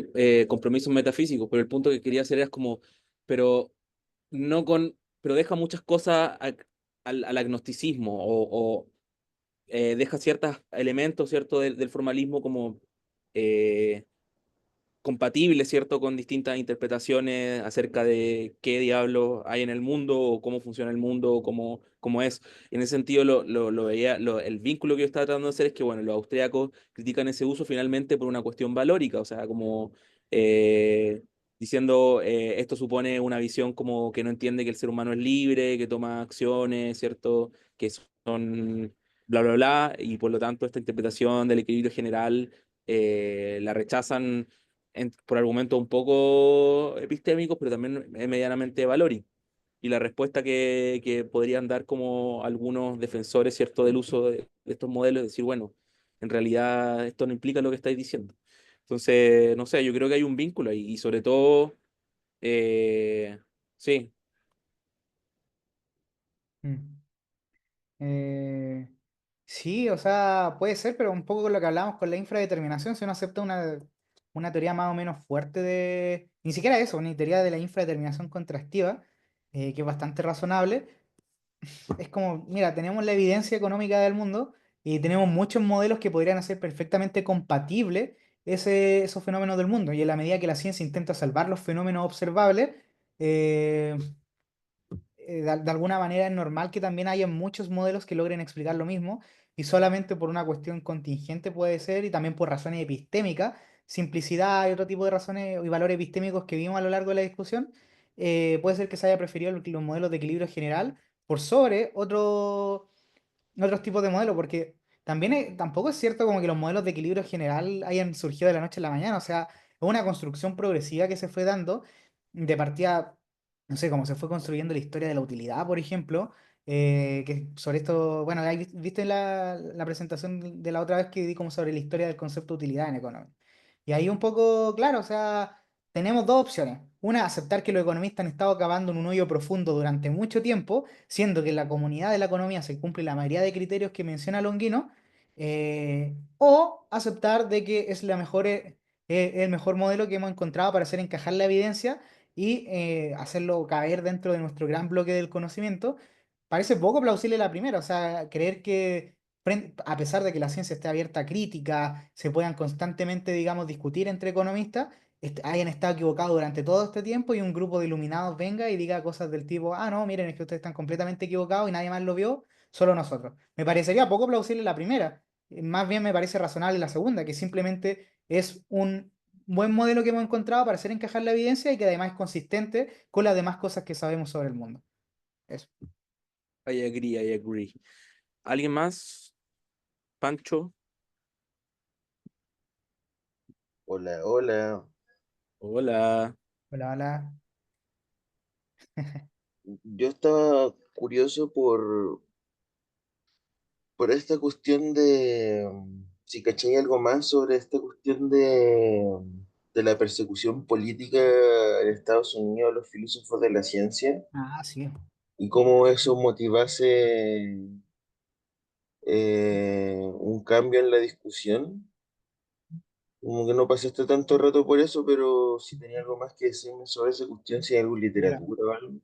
compromisos metafísicos, pero el punto que quería hacer es como, pero no con, pero deja muchas cosas al agnosticismo o deja ciertos elementos, ¿cierto?, del formalismo como eh, compatible, ¿cierto?, con distintas interpretaciones acerca de qué diablos hay en el mundo, o cómo funciona el mundo, o cómo es. En ese sentido, lo veía, el vínculo que yo estaba tratando de hacer es que, bueno, los austríacos critican ese uso finalmente por una cuestión valórica, o sea, como diciendo, esto supone una visión como que no entiende que el ser humano es libre, que toma acciones, ¿cierto?, que son bla, bla, bla, y por lo tanto esta interpretación del equilibrio general la rechazan por argumentos un poco epistémicos, pero también medianamente valóricos. Y la respuesta que podrían dar como algunos defensores, ¿cierto?, del uso de estos modelos, es decir, bueno, en realidad esto no implica lo que estáis diciendo. Entonces, no sé, yo creo que hay un vínculo ahí, y sobre todo, eh, sí,
Mm. Eh, sí, o sea, puede ser, pero un poco con lo que hablamos con la infradeterminación, si uno acepta una teoría más o menos fuerte de, ni siquiera eso, una teoría de la infradeterminación contrastiva, que es bastante razonable, es como, mira, tenemos la evidencia económica del mundo y tenemos muchos modelos que podrían hacer perfectamente compatible esos fenómenos del mundo, y en la medida que la ciencia intenta salvar los fenómenos observables, eh, de alguna manera es normal que también haya muchos modelos que logren explicar lo mismo y solamente por una cuestión contingente puede ser y también por razones epistémicas, simplicidad y otro tipo de razones y valores epistémicos que vimos a lo largo de la discusión, puede ser que se haya preferido los modelos de equilibrio general por sobre otros tipos de modelos, porque también tampoco es cierto como que los modelos de equilibrio general hayan surgido de la noche a la mañana, o sea, es una construcción progresiva que se fue dando de partida, no sé, cómo se fue construyendo la historia de la utilidad, por ejemplo, que sobre esto, bueno, ahí viste la presentación de la otra vez que di como sobre la historia del concepto de utilidad en economía. Y ahí un poco, claro, o sea, tenemos dos opciones. Una, aceptar que los economistas han estado cavando en un hoyo profundo durante mucho tiempo, siendo que en la comunidad de la economía se cumple la mayoría de criterios que menciona Longino, o aceptar de que es el mejor modelo que hemos encontrado para hacer encajar la evidencia y hacerlo caber dentro de nuestro gran bloque del conocimiento. Parece poco plausible la primera, o sea, creer que a pesar de que la ciencia esté abierta a crítica, se puedan constantemente, digamos, discutir entre economistas, hayan estado equivocados durante todo este tiempo y un grupo de iluminados venga y diga cosas del tipo, ah, no, miren, es que ustedes están completamente equivocados y nadie más lo vio, solo nosotros. Me parecería poco plausible la primera, más bien me parece razonable la segunda, que simplemente es un buen modelo que hemos encontrado para hacer encajar la evidencia y que además es consistente con las demás cosas que sabemos sobre el mundo. Eso.
I agree, I agree. ¿Alguien más? Pancho,
Hola, hola.
hola.
Hola, hola.
Yo estaba curioso por esta cuestión de, si cachai algo más sobre esta cuestión de la persecución política en Estados Unidos a los filósofos de la ciencia
Ah, sí.
y cómo eso motivase un cambio en la discusión. Como que no pasaste tanto rato por eso, pero si tenía algo más que decirme sobre esa cuestión, si hay algo en
Mira,
literatura o algo.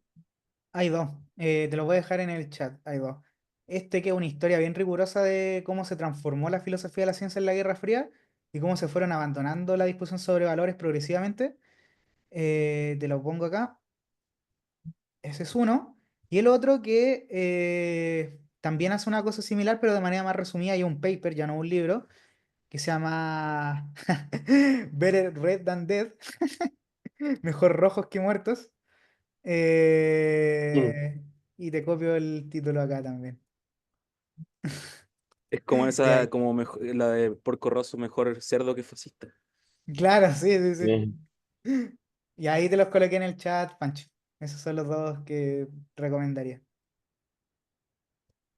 hay dos. Te los voy a dejar en el chat. Hay dos. Este que es una historia bien rigurosa de cómo se transformó la filosofía de la ciencia en la Guerra Fría y cómo se fueron abandonando la discusión sobre valores progresivamente. Te lo pongo acá. Ese es uno. Y el otro que también hace una cosa similar, pero de manera más resumida, hay un paper, ya no un libro, que se llama Better Red Than Dead, mejor rojos que muertos.
Mm,
Y te copio el título acá también.
Es como
Y
esa,
ahí-
como la de Porco Rosso, mejor cerdo que fascista.
claro, sí, sí, sí.
bien.
Y ahí te los coloqué en el chat, Pancho. Esos son los dos que recomendaría.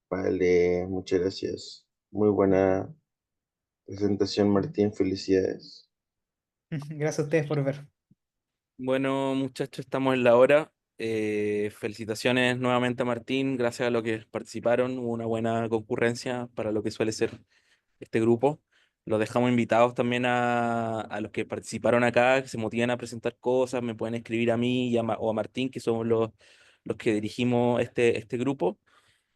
Vale, muchas gracias. Muy buena presentación, Martín. Felicidades.
Gracias a ustedes por ver.
Bueno, muchachos, estamos en la hora. Felicitaciones nuevamente a Martín, gracias a los que participaron. Hubo una buena concurrencia para lo que suele ser este grupo. Los dejamos invitados también a los que participaron acá, que se motivan a presentar cosas, me pueden escribir a mí o a Martín, que somos los que dirigimos este grupo.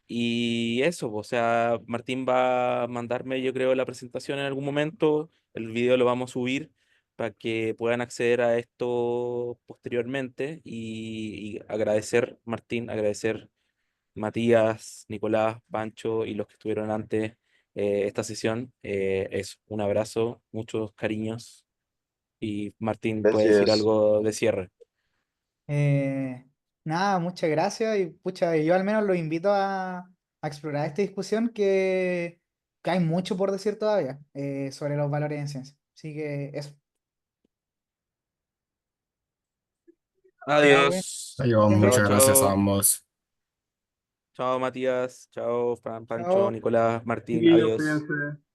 Y eso, o sea, Martín va a mandarme, yo creo, la presentación en algún momento. El video lo vamos a subir para que puedan acceder a esto posteriormente. Y agradecer, Martín, agradecer Matías, Nicolás, Pancho y los que estuvieron antes esta sesión. Eso, un abrazo, muchos cariños. Y Martín puede decir
Gracias.
algo de cierre.
Eh, Nada, muchas gracias y pucha, yo al menos los invito a explorar esta discusión que hay mucho por decir todavía sobre los valores en ciencia. Así que eso. Ya, pues,
Adiós.
Adiós,
estén
Chao,
muchas
bien.
gracias a
chao.
ambos.
Chao, Matías. Chao, Fran, Pancho,
Chao.
Nicolás, Martín.
Chiquillos,
Adiós.
cuídense.